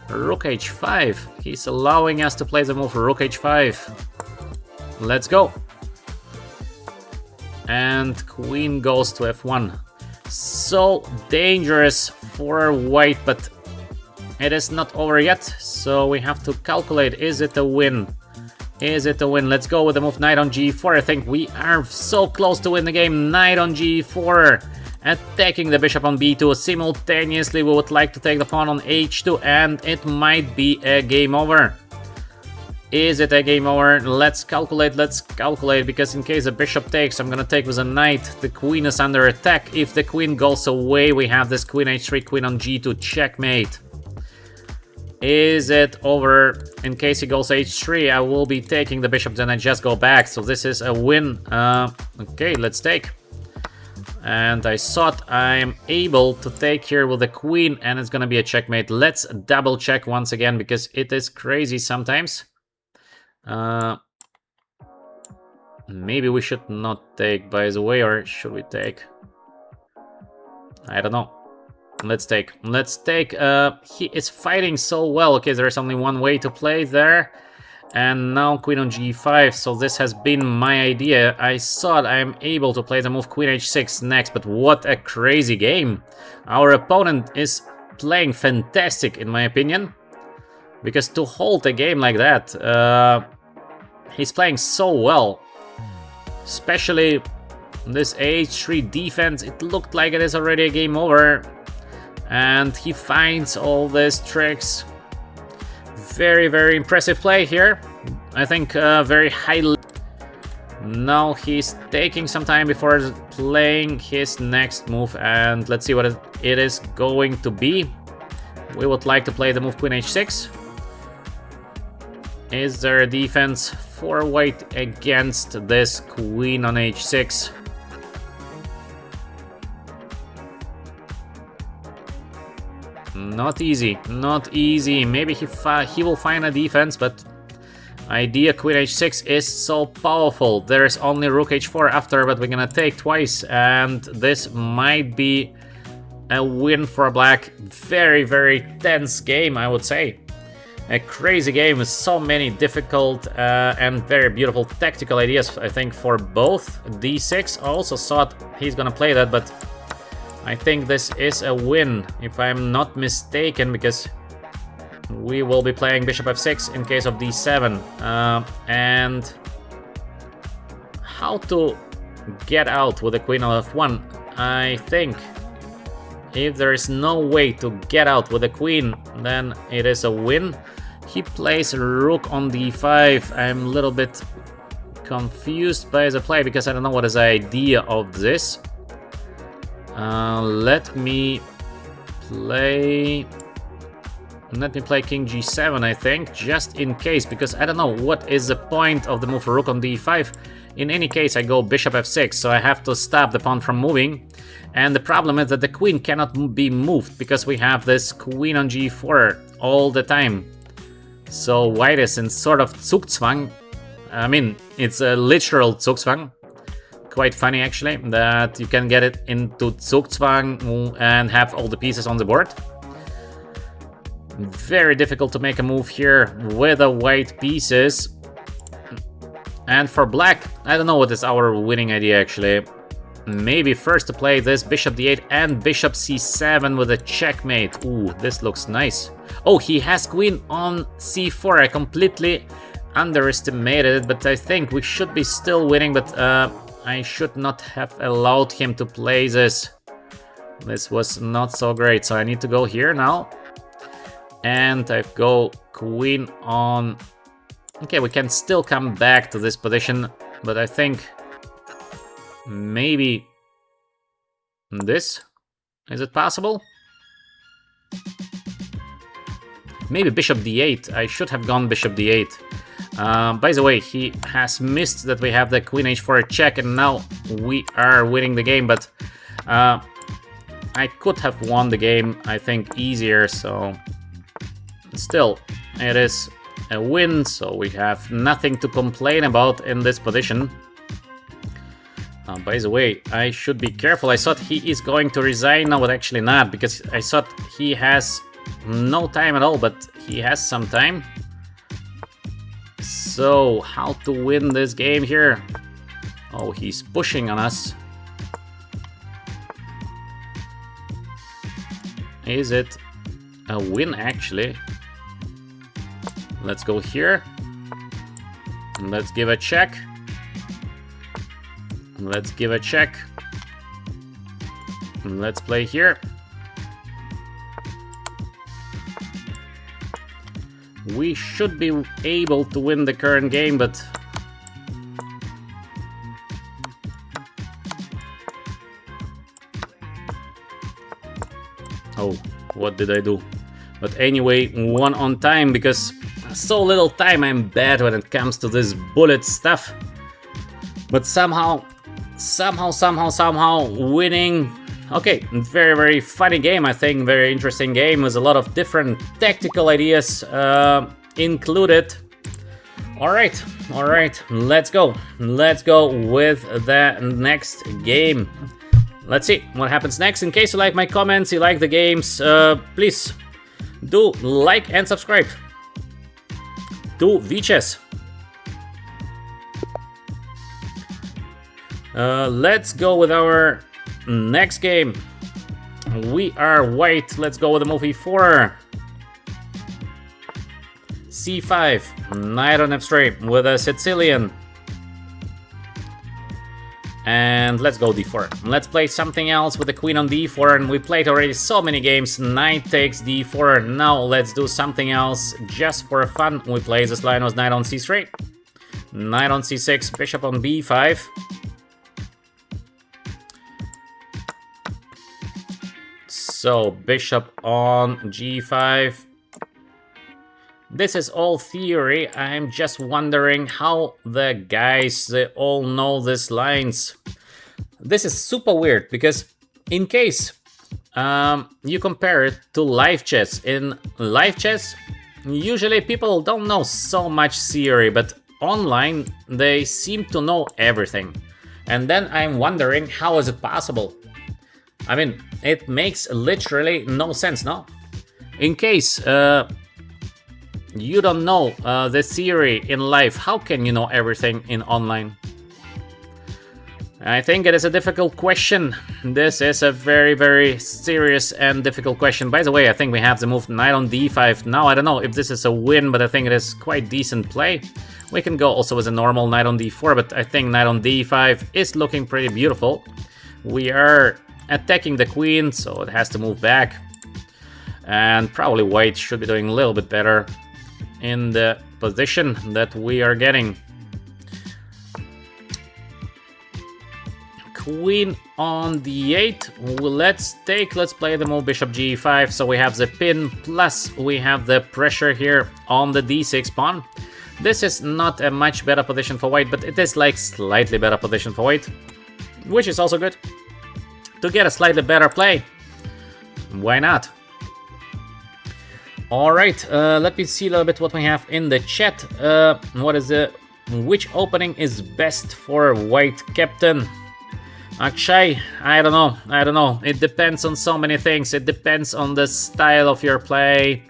rook h5. He's allowing us to play the move rook h5. Let's go. And queen goes to f1. So dangerous for white, but it is not over yet. So we have to calculate, is it a win? Is it a win? Let's go with the move knight on g4. I think we are so close to win the game. Knight on g4. Attacking the bishop on b2. Simultaneously, we would like to take the pawn on h2, and it might be a game over. Is it a game over? Let's calculate, because in case the bishop takes, I'm gonna take with a knight. The queen is under attack. If the queen goes away, we have this queen h3, queen on g2, checkmate. Is it over? In case he goes h3, I will be taking the bishop, then I just go back. So this is a win. Okay, let's take. And I thought I'm able to take here with the queen, and it's gonna be a checkmate. Let's double check once again, because it is crazy sometimes. Maybe we should not take, by the way, or should we take? I don't know. Let's take. Let's take. He is fighting so well. Okay, there's only one way to play there. And now queen on g5, so this has been my idea. I thought I'm able to play the move queen h6 next, but what a crazy game. Our opponent is playing fantastic, in my opinion. Because to hold a game like that, he's playing so well. Especially this h3 defense, it looked like it is already a game over. And he finds all these tricks. Very, very impressive play here. I think very high. Now he's taking some time before playing his next move, and let's see what it is going to be. We would like to play the move queen h6. Is there a defense for white against this queen on h6? Not easy, not easy. Maybe he will find a defense, but idea queen h6 is so powerful. There's only rook h4 after, but we're gonna take twice, and this might be a win for black. Very, very tense game, I would say. A crazy game with so many difficult and very beautiful tactical ideas, I think, for both. d6, I also thought he's gonna play that, but I think this is a win, if I'm not mistaken, because we will be playing bishop f6 in case of d7. And how to get out with the queen on f1? I think if there is no way to get out with the queen, then it is a win. He plays rook on d5. I'm a little bit confused by the play, because I don't know what is the idea of this. Let me play king g7, I think, just in case, because I don't know what is the point of the move rook on d5. In any case, I go bishop f6, so I have to stop the pawn from moving. And the problem is that the queen cannot be moved, because we have this queen on g4 all the time. So white is in sort of Zugzwang. I mean, it's a literal Zugzwang. Quite funny, actually, that you can get it into Zugzwang and have all the pieces on the board. Very difficult to make a move here with the white pieces. And for black, I don't know what is our winning idea, actually. Maybe first to play this bishop d8 and bishop c7 with a checkmate. Ooh, this looks nice. Oh, he has queen on c4. I completely underestimated it, but I think we should be still winning, but I should not have allowed him to play this. This was not so great, so I need to go here now. And I go queen on... Okay, we can still come back to this position, but I think maybe this? Is it possible? Maybe bishop d8. I should have gone bishop d8. By the way, he has missed that we have the queen h4 check, and now we are winning the game, but I could have won the game, I think, easier, so still, it is a win, so we have nothing to complain about in this position. By the way, I should be careful. I thought he is going to resign now, but actually not, because I thought he has no time at all, but he has some time. So, how to win this game here? Oh, he's pushing on us. Is it a win, actually? Let's go here. Let's give a check. Let's give a check. Let's play here. We should be able to win the current game, but... Oh, what did I do? But anyway, one on time, because so little time. I'm bad when it comes to this bullet stuff. But somehow winning. Okay, very funny game, I think. Very interesting game with a lot of different tactical ideas included. All right, let's go with the next game. Let's see what happens next. In case you like my comments, you like the games, please do like and subscribe to VChess. Let's go with our next game. We are white. Let's go with the move e4. c5. Knight on f3 with a Sicilian. And let's go d4. Let's play something else with the queen on d4. And we played already so many games. Knight takes d4. Now let's do something else just for fun. We play this line with knight on c3. Knight on c6. Bishop on b5. So, bishop on g5. This is all theory. I'm just wondering how the guys, they all know these lines. This is super weird, because in case you compare it to live chess. In live chess, usually people don't know so much theory, but online they seem to know everything. And then I'm wondering, how is it possible? I mean, it makes literally no sense, no? In case you don't know the theory in life, how can you know everything in online? I think it is a difficult question. This is a very serious and difficult question. By the way, I think we have the move knight on d5. Now, I don't know if this is a win, but I think it is quite decent play. We can go also with a normal knight on d4, but I think knight on d5 is looking pretty beautiful. We are attacking the queen, so it has to move back. And probably white should be doing a little bit better in the position that we are getting. Queen on d8. Let's play the move bishop g5. So we have the pin, plus we have the pressure here on the d6 pawn. This is not a much better position for white, but it is like slightly better position for white, which is also good. To get a slightly better play, why not? All right, let me see a little bit what we have in the chat. Which opening is best for white captain? Akshay, I don't know. It depends on so many things. It depends on the style of your play.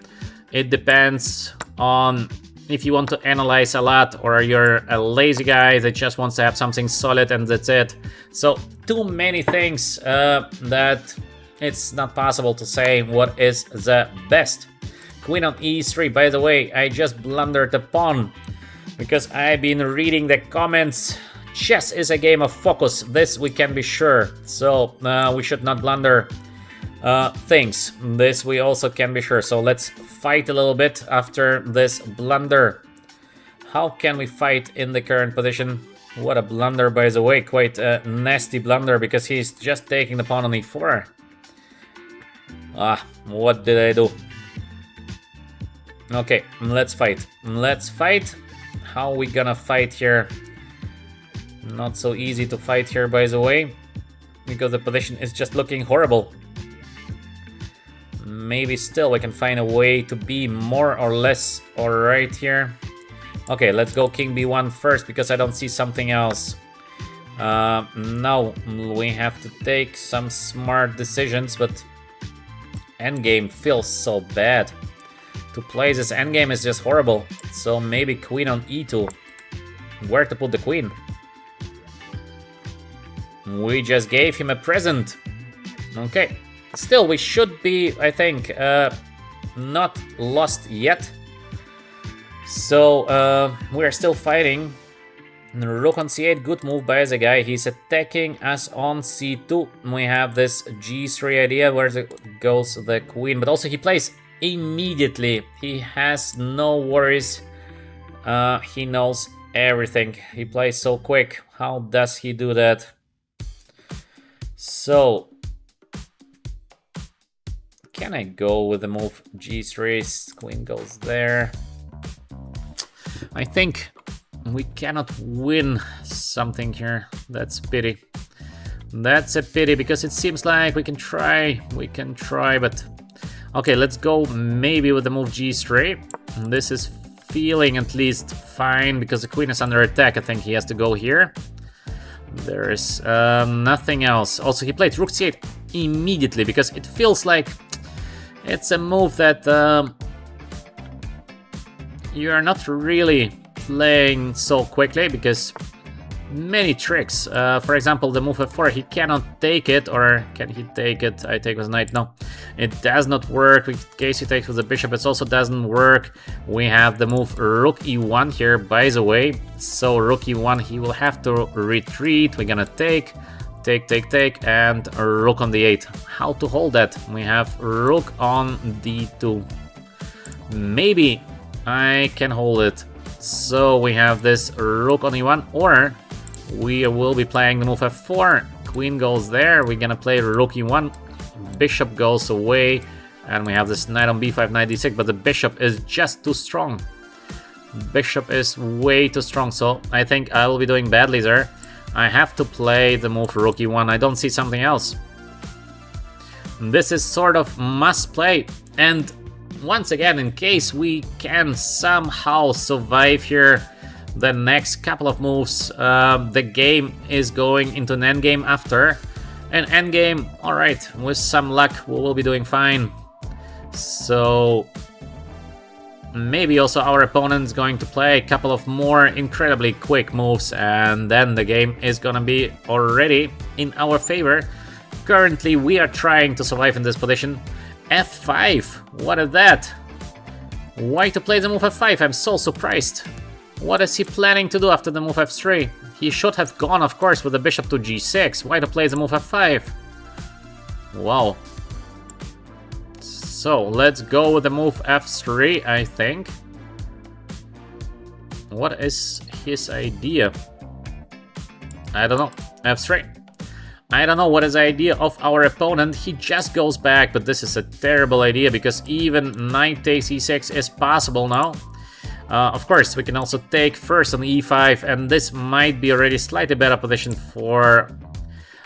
It depends on if you want to analyze a lot, or you're a lazy guy that just wants to have something solid and that's it. So too many things that it's not possible to say what is the best. Queen on e3. By the way, I just blundered the pawn because I've been reading the comments. Chess is a game of focus, this we can be sure. So we should not blunder things. This we also can be sure. So let's fight a little bit after this blunder. How can we fight in the current position? What a blunder, by the way. Quite a nasty blunder, because he's just taking the pawn on e4. What did I do? Okay, let's fight. How are we gonna fight here? Not so easy to fight here, by the way, because the position is just looking horrible. Maybe still we can find a way to be more or less alright here. Okay, let's go king b1 first, because I don't see something else. Now we have to take some smart decisions, but endgame feels so bad. To play this endgame is just horrible. So maybe queen on e2. Where to put the queen? We just gave him a present. Okay. Still, we should be, I think, not lost yet. So, we are still fighting. Rook on c8, good move by the guy. He's attacking us on c2. We have this g3 idea where goes the queen, but also he plays immediately. He has no worries. He knows everything. He plays so quick. How does he do that? So, can I go with the move g3? Queen goes there. I think we cannot win something here. That's a pity. That's a pity, because it seems like we can try, but... Okay, let's go maybe with the move g3. This is feeling at least fine, because the queen is under attack. I think he has to go here. There is nothing else. Also, he played rook c8 immediately, because it feels like it's a move that you are not really playing so quickly, because many tricks. For example, the move f4, he cannot take it, or can he take it? I take with knight. No, it does not work. In case he takes with the bishop, it also doesn't work. We have the move rook e1 here, by the way. So rook e1, he will have to retreat. We're gonna take, and rook on d8. How to hold that? We have rook on d2. Maybe I can hold it. So we have this rook on e1, or we will be playing the move f4. Queen goes there. We're gonna play rook e1. Bishop goes away, and we have this knight on b5, knight d6. But the bishop is just too strong. Bishop is way too strong. So I think I will be doing badly there. I have to play the move rook e1. I don't see something else. This is sort of must play. And once again, in case we can somehow survive here the next couple of moves, the game is going into an endgame after. An endgame, alright, with some luck we will be doing fine. So maybe also our opponent's going to play a couple of more incredibly quick moves, and then the game is gonna be already in our favor. Currently we are trying to survive in this position. f5, what is that? Why to play the move f5? I'm so surprised. What is he planning to do after the move f3? He should have gone, of course, with the bishop to g6. Why to play the move f5? Wow. So let's go with the move f3, I think. What is his idea? I don't know. f3. I don't know what is the idea of our opponent. He just goes back, but this is a terrible idea, because even knight takes e6 is possible now. Of course, we can also take first on e5, and this might be already slightly better position for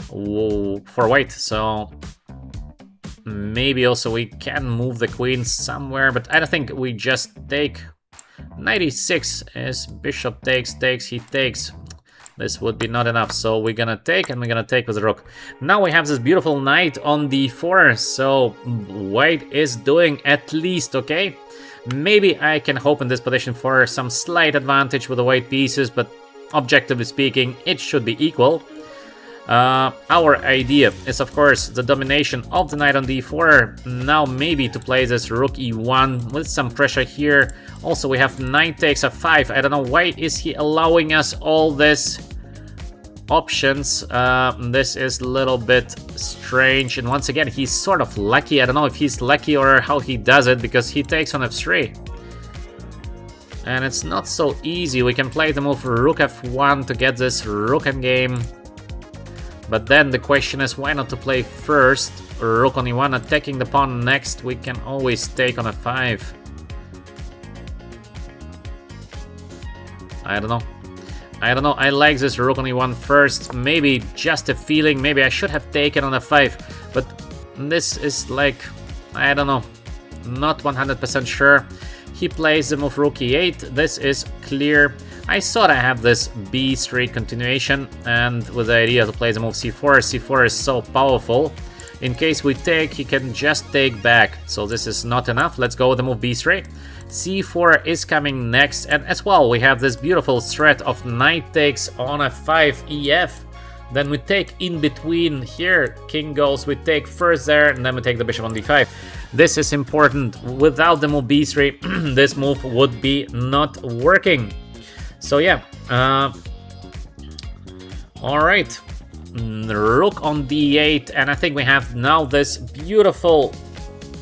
white. So maybe also we can move the queen somewhere, but I don't think we just take. Knight e6 is bishop takes, he takes. This would be not enough, so we're gonna take, and we're gonna take with the rook. Now we have this beautiful knight on d4, so white is doing at least okay. Maybe I can hope in this position for some slight advantage with the white pieces, but objectively speaking, it should be equal. Our idea is, of course, the domination of the knight on d4. Now maybe to play this rook e1 with some pressure here. Also, we have knight takes f5. I don't know why is he allowing us all this options. This is a little bit strange, and once again, he's sort of lucky. I don't know if he's lucky or how he does it, because he takes on f3. And it's not so easy. We can play the move rook f1 to get this rook endgame. But then the question is, why not to play first rook on e1, attacking the pawn next? We can always take on f5. I don't know. I like this rook on e1 first. Maybe just a feeling. Maybe I should have taken on f5. But this is like, I don't know. Not 100% sure. He plays the move rook e8. This is clear. I thought I have this b3 continuation, and with the idea to play the move c4. c4 is so powerful. In case we take, he can just take back. So this is not enough. Let's go with the move b3. c4 is coming next, and as well we have this beautiful threat of knight takes on f5 ef. Then we take in between here, king goes, we take first there, and then we take the bishop on d5. This is important. Without the move b3, this move would be not working. So yeah, alright, rook on d8, and I think we have now this beautiful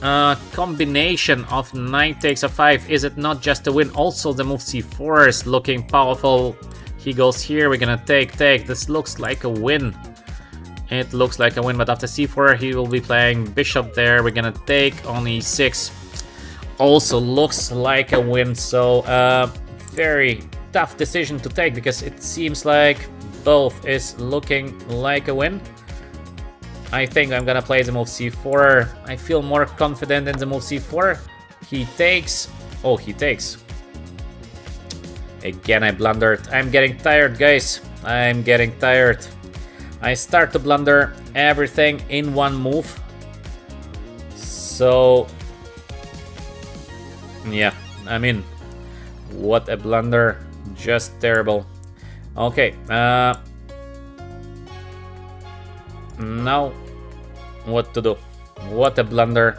combination of knight takes f5. Is it not just a win? Also the move c4 is looking powerful. He goes here, we're gonna take, this looks like a win. It looks like a win, but after c4 he will be playing bishop there. We're gonna take on e6. Also looks like a win, so very tough decision to take because it seems like both is looking like a win. I think I'm gonna play the move c4. I feel more confident in the move c4. He takes. Oh, he takes. Again, I blundered. I'm getting tired, guys. I'm getting tired. I start to blunder everything in one move. So, yeah, I mean, what a blunder. Just terrible. Okay, now, what to do? What a blunder.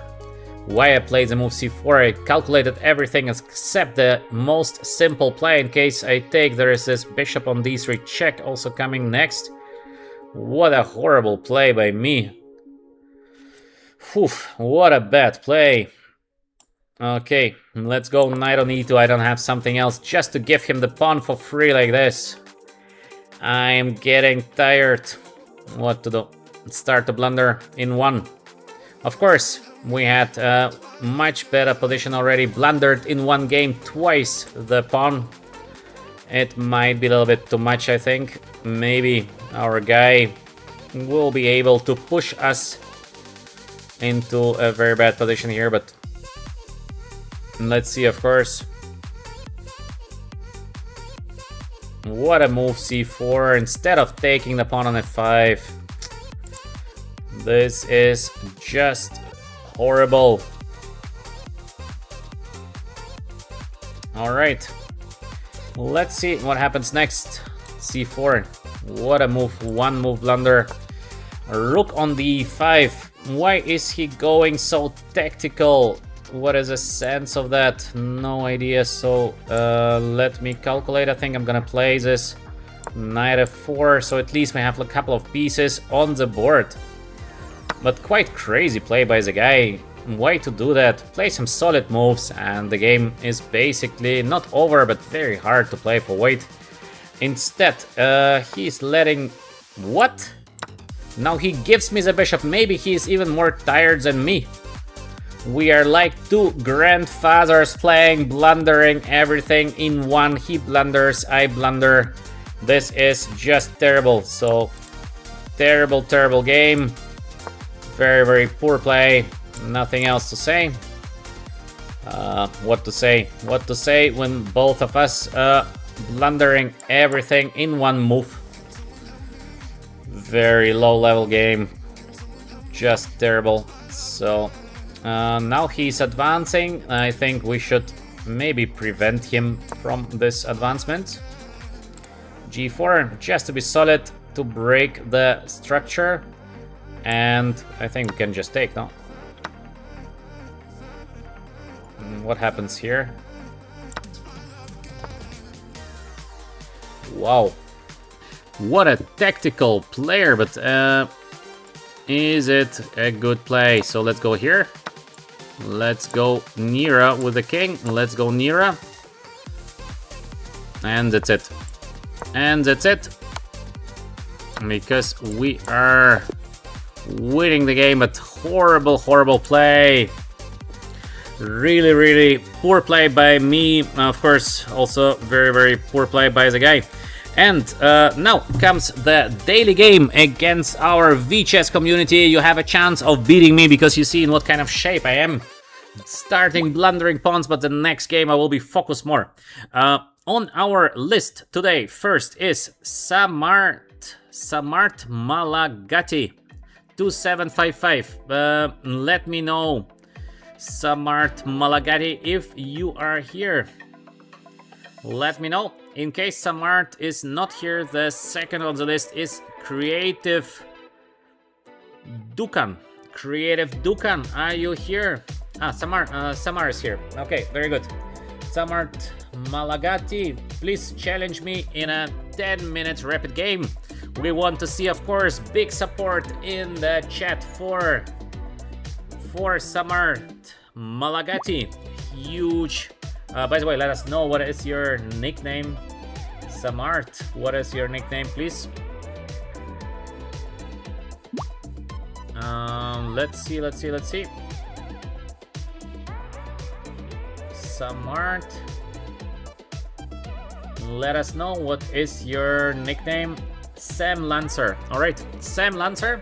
Why I played the move c4, I calculated everything except the most simple play. In case I take, there is this bishop on d3 check also coming next. What a horrible play by me. Whew, what a bad play. Okay, let's go knight on e2. I don't have something else just to give him the pawn for free like this. I'm getting tired. What to do? Start to blunder in one. Of course, we had a much better position already. Blundered in one game twice the pawn. It might be a little bit too much, I think. Maybe our guy will be able to push us into a very bad position here, but let's see, of course. What a move, c4, instead of taking the pawn on f5. This is just horrible. Alright. Let's see what happens next. c4. What a move. One move blunder. Rook on d5. Why is he going so tactical? What is the sense of that? No idea. So let me calculate. I think I'm gonna play this knight f4. So at least we have a couple of pieces on the board. But quite crazy play by the guy. Why to do that? Play some solid moves and the game is basically not over, but very hard to play for white. Instead, he's letting... What? Now he gives me the bishop. Maybe he's even more tired than me. We are like two grandfathers playing, blundering everything in one. He blunders, I blunder. This is just terrible. So, terrible, terrible game. Very, very poor play. Nothing else to say. What to say? What to say when both of us blundering everything in one move. Very low level game. Just terrible. So now he's advancing. I think we should maybe prevent him from this advancement. g4, just to be solid, to break the structure. And I think we can just take, no? What happens here? Wow. What a tactical player, but is it a good play? So let's go here. Let's go Nira with the king. Let's go Nira. And that's it. And that's it. Because we are winning the game, but horrible, horrible play. Really, really poor play by me. Of course, also very, very poor play by the guy. And now comes the daily game against our VChess community. You have a chance of beating me because you see in what kind of shape I am. Starting blundering pawns, but the next game I will be focused more. On our list today, first is Samart Malagati 2755. Let me know, Samart Malagati, if you are here. Let me know. In case Samart is not here, the second on the list is Creative Dukan. Creative Dukan, are you here? Ah, Samar is here. Okay, very good. Samart Malagati, please challenge me in a 10-minute rapid game. We want to see, of course, big support in the chat for Samart Malagati. Huge. By the way, let us know what is your nickname. Samart, what is your nickname, please? Let's see. Samart. Let us know what is your nickname. Sam Lancer. Alright, Sam Lancer.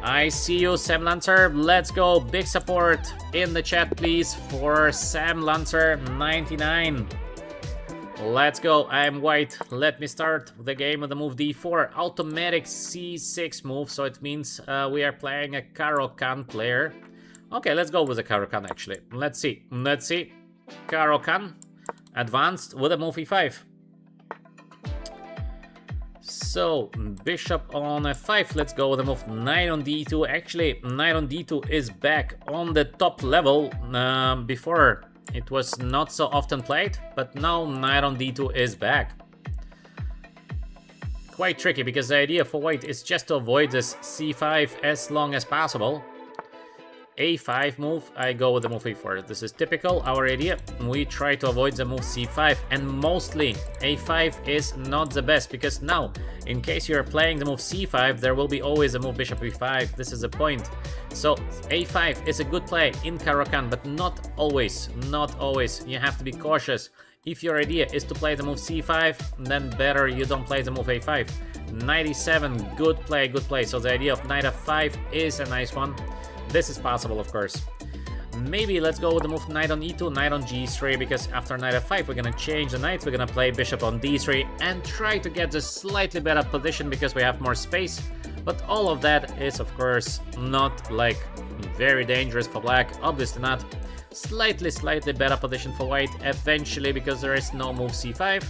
I see you, Sam Lancer. Let's go. Big support in the chat, please, for Sam Lancer 99. Let's go. I'm white. Let me start the game with the move d4. Automatic c6 move, so it means we are playing a Caro-Kann player. Okay, let's go with the Caro-Kann actually. Let's see. Caro-Kann advanced with a move e5. So, bishop on f5, let's go with a move knight on d2. Actually, knight on d2 is back on the top level. Before, it was not so often played, but now knight on d2 is back. Quite tricky, because the idea for white is just to avoid this c5 as long as possible. a5 move, I go with the move e4. This is typical, our idea. We try to avoid the move c5, and mostly a5 is not the best, because now, in case you're playing the move c5, there will be always a move bishop e5. This is the point. So a5 is a good play in Caro-Kann, but not always. You have to be cautious. If your idea is to play the move c5, then better you don't play the move a5. Knight e7, good play. So the idea of knight f5 is a nice one. This is possible, of course. Maybe let's go with the move knight on e2, knight on g3, because after knight f5 we're gonna change the knights, we're gonna play bishop on d3 and try to get the slightly better position because we have more space. But all of that is, of course, not like very dangerous for black, obviously not. Slightly better position for white eventually, because there is no move c5.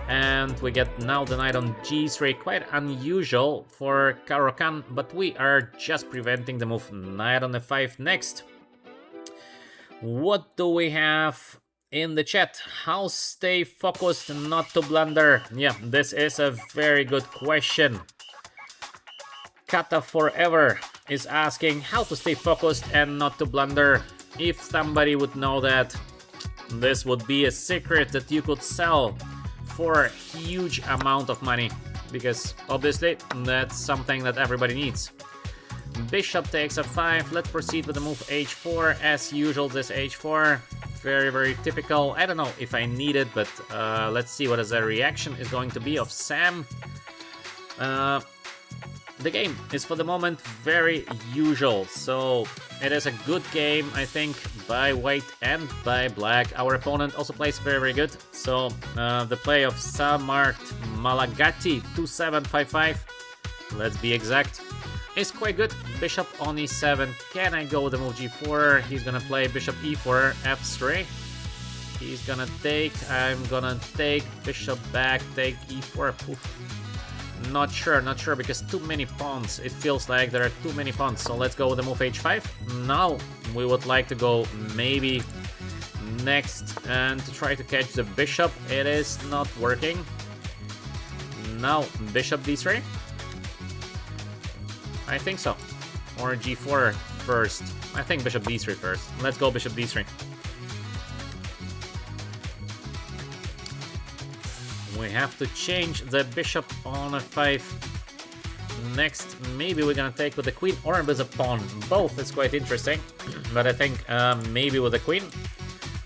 And we get now the knight on g3, quite unusual for Caro-Kann, but we are just preventing the move knight on f5 next. What do we have in the chat? How stay focused and not to blunder? Yeah, this is a very good question. Kata Forever is asking how to stay focused and not to blunder. If somebody would know that, this would be a secret that you could sell for a huge amount of money, because obviously that's something that everybody needs. Bishop takes f5. Let's proceed with the move h4. As usual, this h4, very typical. I don't know if I need it, but let's see what the reaction is going to be of Sam. The game is for the moment very usual, so it is a good game, I think, by white and by black. Our opponent also plays very good, so the play of Samart Malagati 2755, let's be exact, is quite good. Bishop on e7. Can I go with the move g4? He's gonna play bishop e4, f3. He's gonna take, I'm gonna take, bishop back, take e4. Oof. Not sure, because too many pawns. It feels like there are too many pawns. So let's go with the move h5. Now we would like to go maybe next and to try to catch the bishop. It is not working. Now bishop d3. I think so. Or g4 first. I think bishop d3 first. Let's go bishop d3. We have to change the bishop on f5. Next, maybe we're gonna take with the queen or with a pawn. Both is quite interesting, but I think maybe with the queen.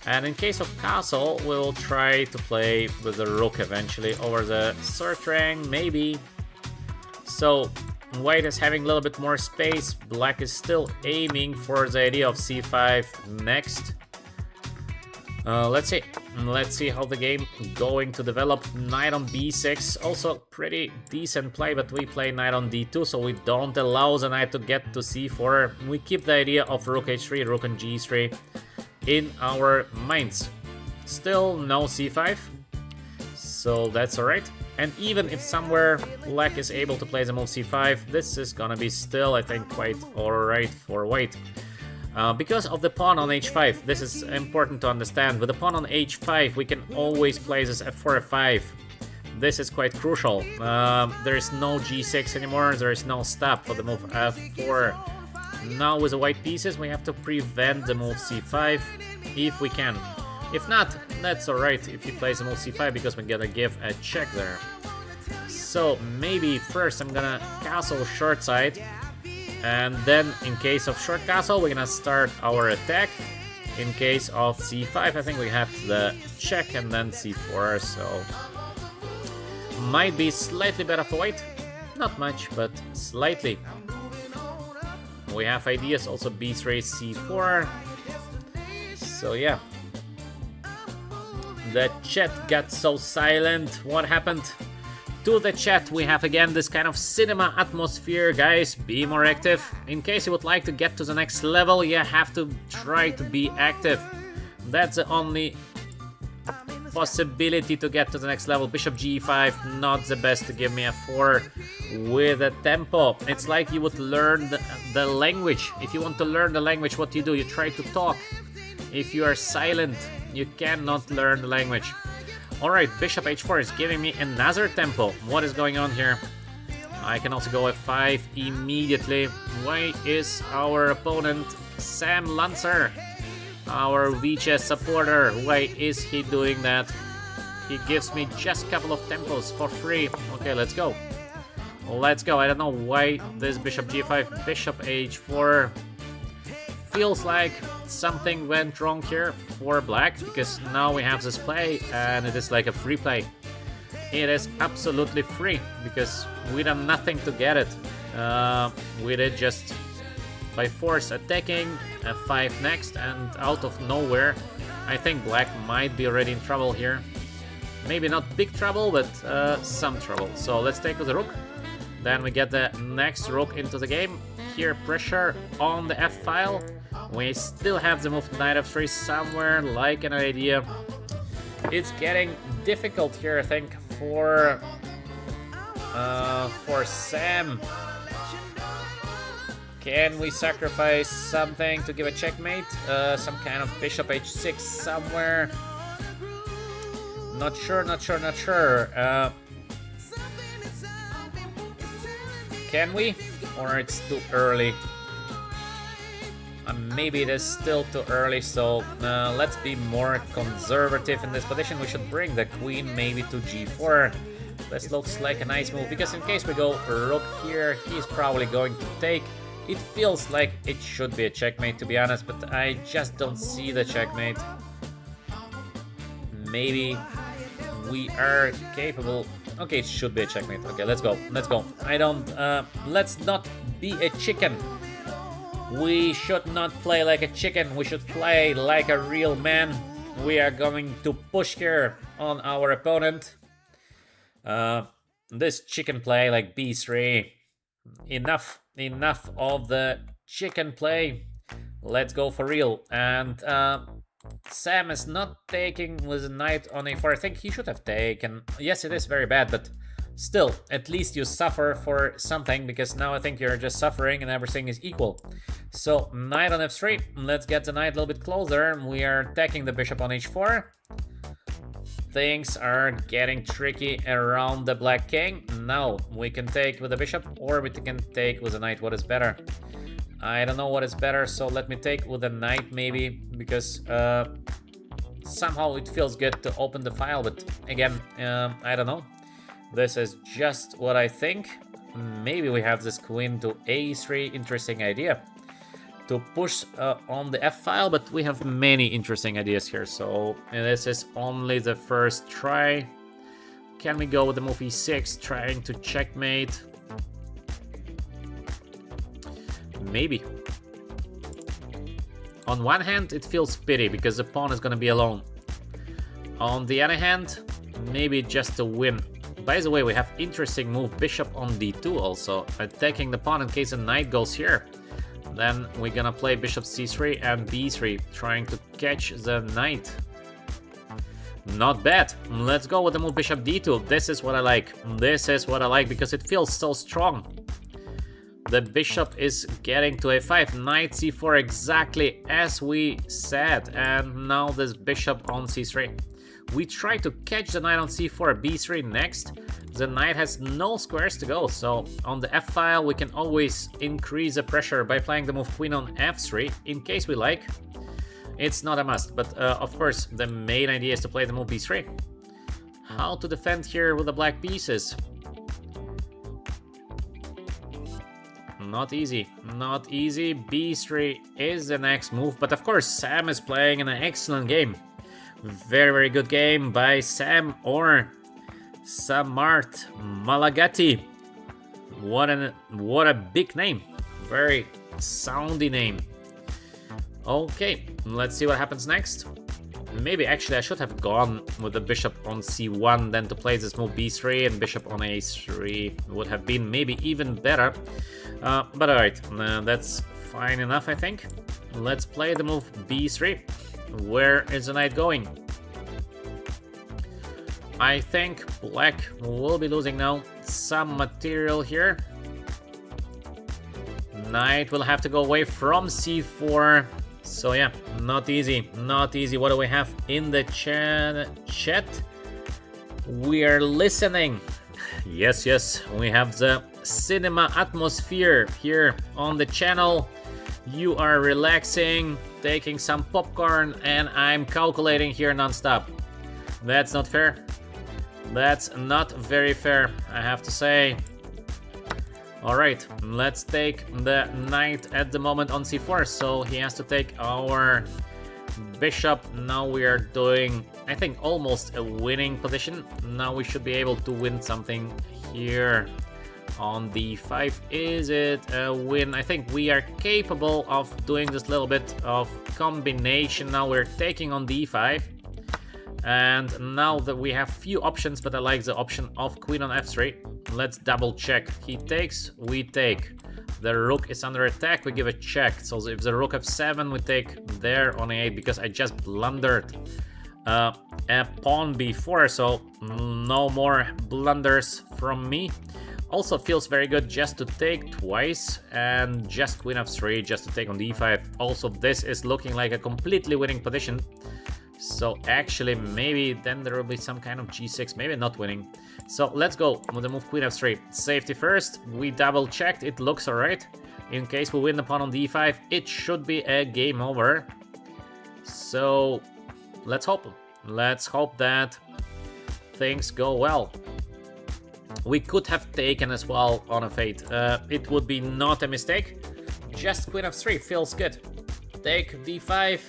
And in case of castle, we'll try to play with the rook eventually over the third rank, maybe. So white is having a little bit more space. Black is still aiming for the idea of c5 next. Let's see how the game going to develop. Knight on b6, also pretty decent play, but we play knight on d2, so we don't allow the knight to get to c4. We keep the idea of rook h3, rook on g3 in our minds. Still no c5, so that's alright. And even if somewhere black is able to play the move c5, this is gonna be still, I think, quite alright for white. Because of the pawn on h5, this is important to understand. With the pawn on h5, we can always play this f4, f5. This is quite crucial. There is no g6 anymore, there is no stop for the move f4. Now with the white pieces, we have to prevent the move c5 if we can. If not, that's alright if he plays the move c5, because we're gonna give a check there. So maybe first I'm gonna castle short side. And then in case of short castle, we're gonna start our attack. In case of c5, I think we have the check and then c4, so might be slightly better for white. Not much, but slightly. We have ideas also b3, c4. So yeah. The chat got so silent. What happened to the chat? We have again this kind of cinema atmosphere. Guys, be more active. In case you would like to get to the next level, you have to try to be active. That's the only possibility to get to the next level. Bishop g5, not the best to give me a 4 with a tempo. It's like you would learn the language. If you want to learn the language, what do? You try to talk. If you are silent, you cannot learn the language. Alright, bishop h4 is giving me another tempo. What is going on here? I can also go f5 immediately. Why is our opponent Sam Lancer, our VChess supporter, why is he doing that? He gives me just a couple of tempos for free. Okay, let's go. Let's go. I don't know why this bishop g5, bishop h4. Feels like something went wrong here for black, because now we have this play and it is like a free play. It is absolutely free because we done nothing to get it. We did just by force attacking f5 next, and out of nowhere I think black might be already in trouble here. Maybe not big trouble, but some trouble. So let's take with the rook. Then we get the next rook into the game. Here pressure on the f file. We still have the move knight f3 somewhere, like an idea. It's getting difficult here, I think, for Sam. Can we sacrifice something to give a checkmate? Some kind of bishop h6 somewhere. Not sure, not sure, not sure. Can we? Or it's too early? Maybe it is still too early, so let's be more conservative in this position. We should bring the queen maybe to g4. This looks like a nice move, because in case we go rook here, he's probably going to take. It feels like it should be a checkmate, to be honest, but I just don't see the checkmate. Maybe we are capable. Okay, it should be a checkmate. Okay, let's go. Let's go. Let's not be a chicken. We should not play like a chicken. We should play like a real man. We are going to push here on our opponent. This chicken play like b3. Enough of the chicken play. Let's go for real. And Sam is not taking with a knight on a4. I think he should have taken. Yes, it is very bad, but still, at least you suffer for something, because now I think you're just suffering and everything is equal. So, knight on f3. Let's get the knight a little bit closer. We are attacking the bishop on h4. Things are getting tricky around the black king. Now, we can take with the bishop, or we can take with the knight. What is better? I don't know what is better, so let me take with the knight maybe, because somehow it feels good to open the file, but again, I don't know. This is just what I think. Maybe we have this queen to a3, interesting idea. To push on the f file, but we have many interesting ideas here, so this is only the first try. Can we go with the move e6, trying to checkmate? Maybe. On one hand, it feels pity, because the pawn is gonna be alone. On the other hand, maybe just a win. By the way, we have interesting move, bishop on d2 also, attacking the pawn in case the knight goes here. Then we're gonna play bishop c3 and b3, trying to catch the knight. Not bad. Let's go with the move bishop d2. This is what I like. This is what I like, because it feels so strong. The bishop is getting to a5, knight c4, exactly as we said, and now this bishop on c3. We try to catch the knight on c4, b3 next. The knight has no squares to go, so on the f file we can always increase the pressure by playing the move queen on f3, in case we like. It's not a must, but of course the main idea is to play the move b3. How to defend here with the black pieces? Not easy. Not easy. B3 is the next move. But of course, Sam is playing an excellent game. Very, very good game by Sam or Samart Malagati. What a big name. Very soundy name. Okay, let's see what happens next. Maybe actually I should have gone with the bishop on c1, then to play this move b3 and bishop on a3 would have been maybe even better. But alright, that's fine enough, I think. Let's play the move b3. Where is the knight going? I think black will be losing now some material here. Knight will have to go away from c4. So yeah, not easy, not easy. What do we have in the chat? We are listening. Yes, yes, we have the cinema atmosphere here on the channel. You are relaxing, taking some popcorn, and I'm calculating here non-stop. That's not fair. That's not very fair, I have to say. Alright, let's take the knight at the moment on c4, so he has to take our bishop. Now we are doing, I think, almost a winning position. Now we should be able to win something here on d5. Is it a win? I think we are capable of doing this little bit of combination. Now we're taking on d5. And now that we have few options, but I like the option of queen on f3. Let's double check. He takes, we take. The rook is under attack, we give a check. So if the rook f7, we take there on a8 because I just blundered a pawn b4. So no more blunders from me. Also feels very good just to take twice and just queen f3 just to take on d5. Also, this is looking like a completely winning position. So actually, maybe then there will be some kind of g6, maybe not winning. So let's go with the move queen f3. Safety first, we double checked, it looks alright. In case we win the pawn on d5, it should be a game over. So let's hope. Let's hope that things go well. We could have taken as well on f8. It would be not a mistake. Just queen f3 feels good. Take d5.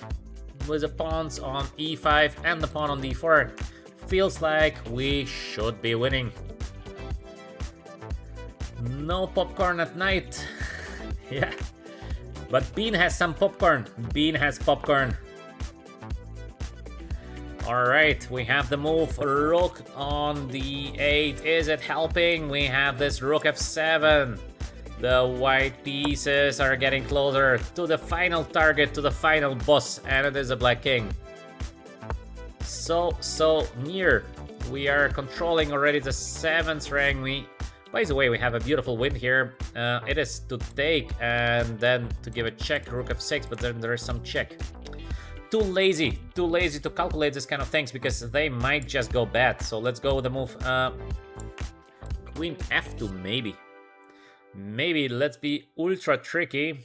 With the pawns on e5 and the pawn on d4, feels like we should be winning. No popcorn at night. Yeah, but Bean has some popcorn. Bean has popcorn. Alright, we have the move rook on d8. Is it helping? We have this rook f7. The white pieces are getting closer to the final target, to the final boss, and it is a black king. So near. We are controlling already the 7th rank. By the way, we have a beautiful win here. It is to take and then to give a check, rook f6, but then there is some check. Too lazy to calculate this kind of things because they might just go bad. So let's go with the move queen f2 maybe. Maybe let's be ultra tricky.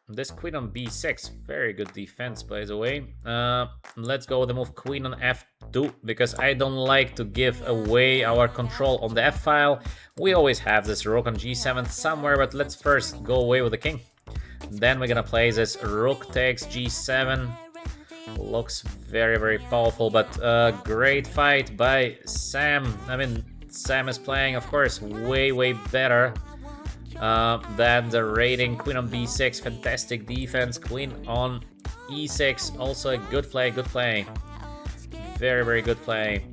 This queen on b6, very good defense by the way. Let's go with the move queen on f2 because I don't like to give away our control on the f file. We always have this rook on g7 somewhere, but let's first go away with the king. Then we're gonna play this rook takes g7. Looks very, very powerful, but great fight by Sam. I mean, Sam is playing, of course, way better than the rating. Queen on b6, fantastic defense. Queen on e6, also a good play, very good play.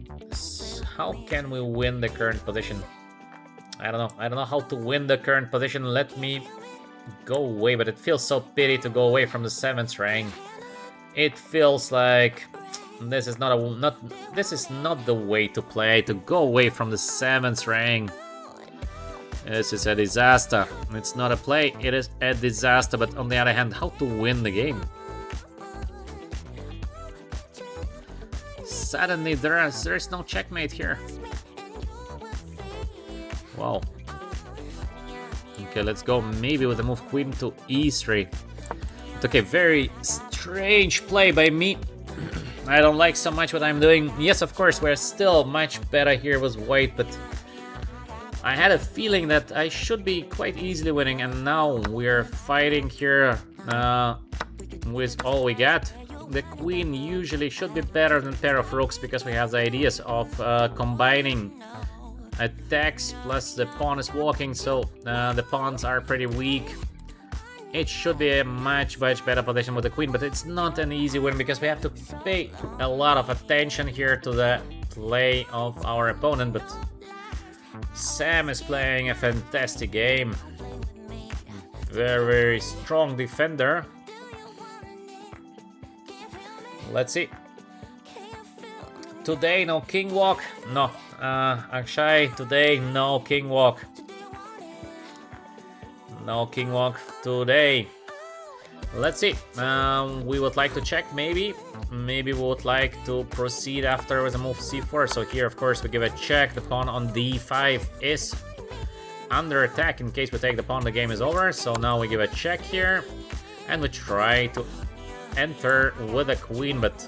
How can we win the current position? I don't know how to win the current position. Let me go away, but it feels so pity to go away from the 7th rank. It feels like this is not the way to play, to go away from the 7th rank. This is a disaster. It's not a play, it is a disaster. But on the other hand, how to win the game? Suddenly there is no checkmate here. Wow. Okay, let's go maybe with the move queen to e3. Okay, very strange play by me. I don't like so much what I'm doing. Yes, of course, we're still much better here with white, but I had a feeling that I should be quite easily winning, and now we're fighting here with all we got. The queen usually should be better than pair of rooks because we have the ideas of combining attacks, plus the pawn is walking, so the pawns are pretty weak. It should be a much better position with the queen, but it's not an easy win because we have to pay a lot of attention here to the play of our opponent. But Sam is playing a fantastic game. Very strong defender. Let's see. Today no king walk. No, Akshay, today no king walk. No king walk today. Let's see. We would like to check maybe. Maybe we would like to proceed after with a move c4. So here, of course, we give a check. The pawn on d5 is under attack. In case we take the pawn, the game is over. So now we give a check here. And we try to enter with a queen, but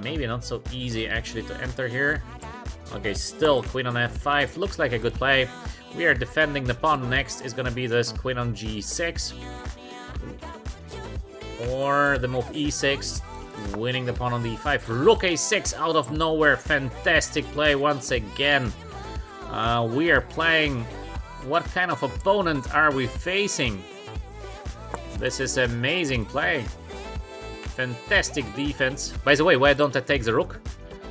maybe not so easy actually to enter here. Okay, still queen on f5. Looks like a good play. We are defending the pawn. Next is gonna be this queen on g6. Or the move e6, winning the pawn on d5. Rook a6 out of nowhere. Fantastic play once again. We are playing... What kind of opponent are we facing? This is amazing play. Fantastic defense. By the way, why don't I take the rook?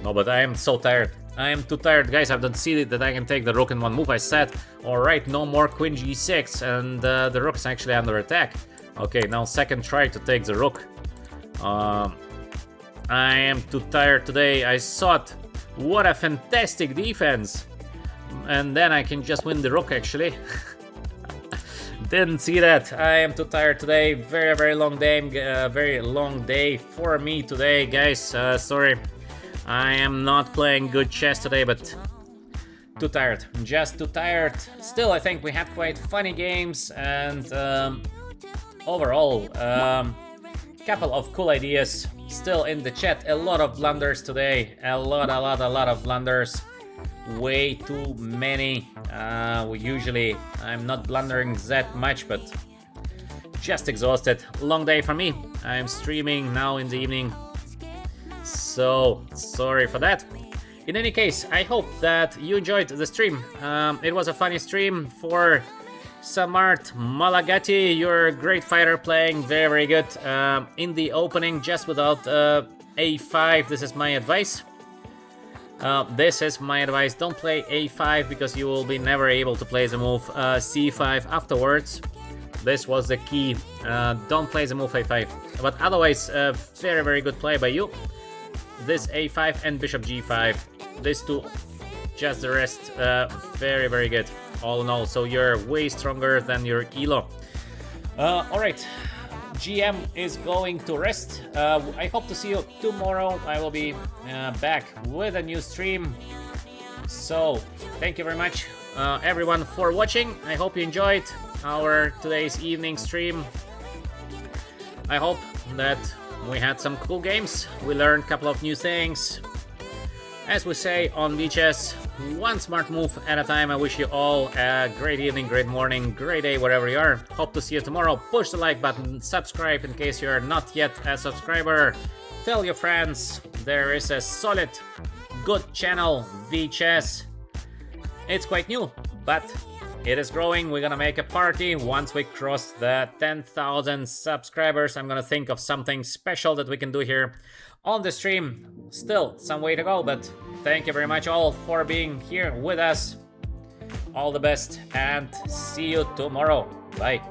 No, but I am so tired. I am too tired, guys. I've conceded that I can take the rook in one move. I said, alright, no more queen g6, and the rook is actually under attack. Okay, now second try to take the rook. I am too tired today. I thought, what a fantastic defense. And then I can just win the rook, actually. Didn't see that. I am too tired today. Very long day. Very long day for me today, guys. Sorry. I am not playing good chess today, but too tired. Just too tired. Still, I think we had quite funny games, and overall, couple of cool ideas still in the chat. A lot of blunders today. A lot of blunders. Way too many. Usually I'm not blundering that much, but just exhausted. Long day for me. I'm streaming now in the evening, so sorry for that. In any case, I hope that you enjoyed the stream. It was a funny stream for Samart Malagati. You're a great fighter, playing very good in the opening, just without a5. This is my advice. Don't play a5 because you will be never able to play the move c5 afterwards. This was the key. Don't play the move a5. But otherwise, very good play by you. This a5 and bishop g5. These two, just the rest, very good. All in all, so you're way stronger than your elo. Alright. GM is going to rest. I hope to see you tomorrow. I will be back with a new stream. So thank you very much, everyone, for watching. I hope you enjoyed our today's evening stream. I hope that we had some cool games. We learned a couple of new things. As we say on VChess, one smart move at a time. I wish you all a great evening, great morning, great day, wherever you are. Hope to see you tomorrow. Push the like button, subscribe in case you are not yet a subscriber. Tell your friends there is a solid, good channel, VChess. It's quite new, but it is growing. We're gonna make a party once we cross the 10,000 subscribers. I'm gonna think of something special that we can do here on the stream. Still some way to go, but thank you very much all for being here with us. All the best and see you tomorrow. Bye.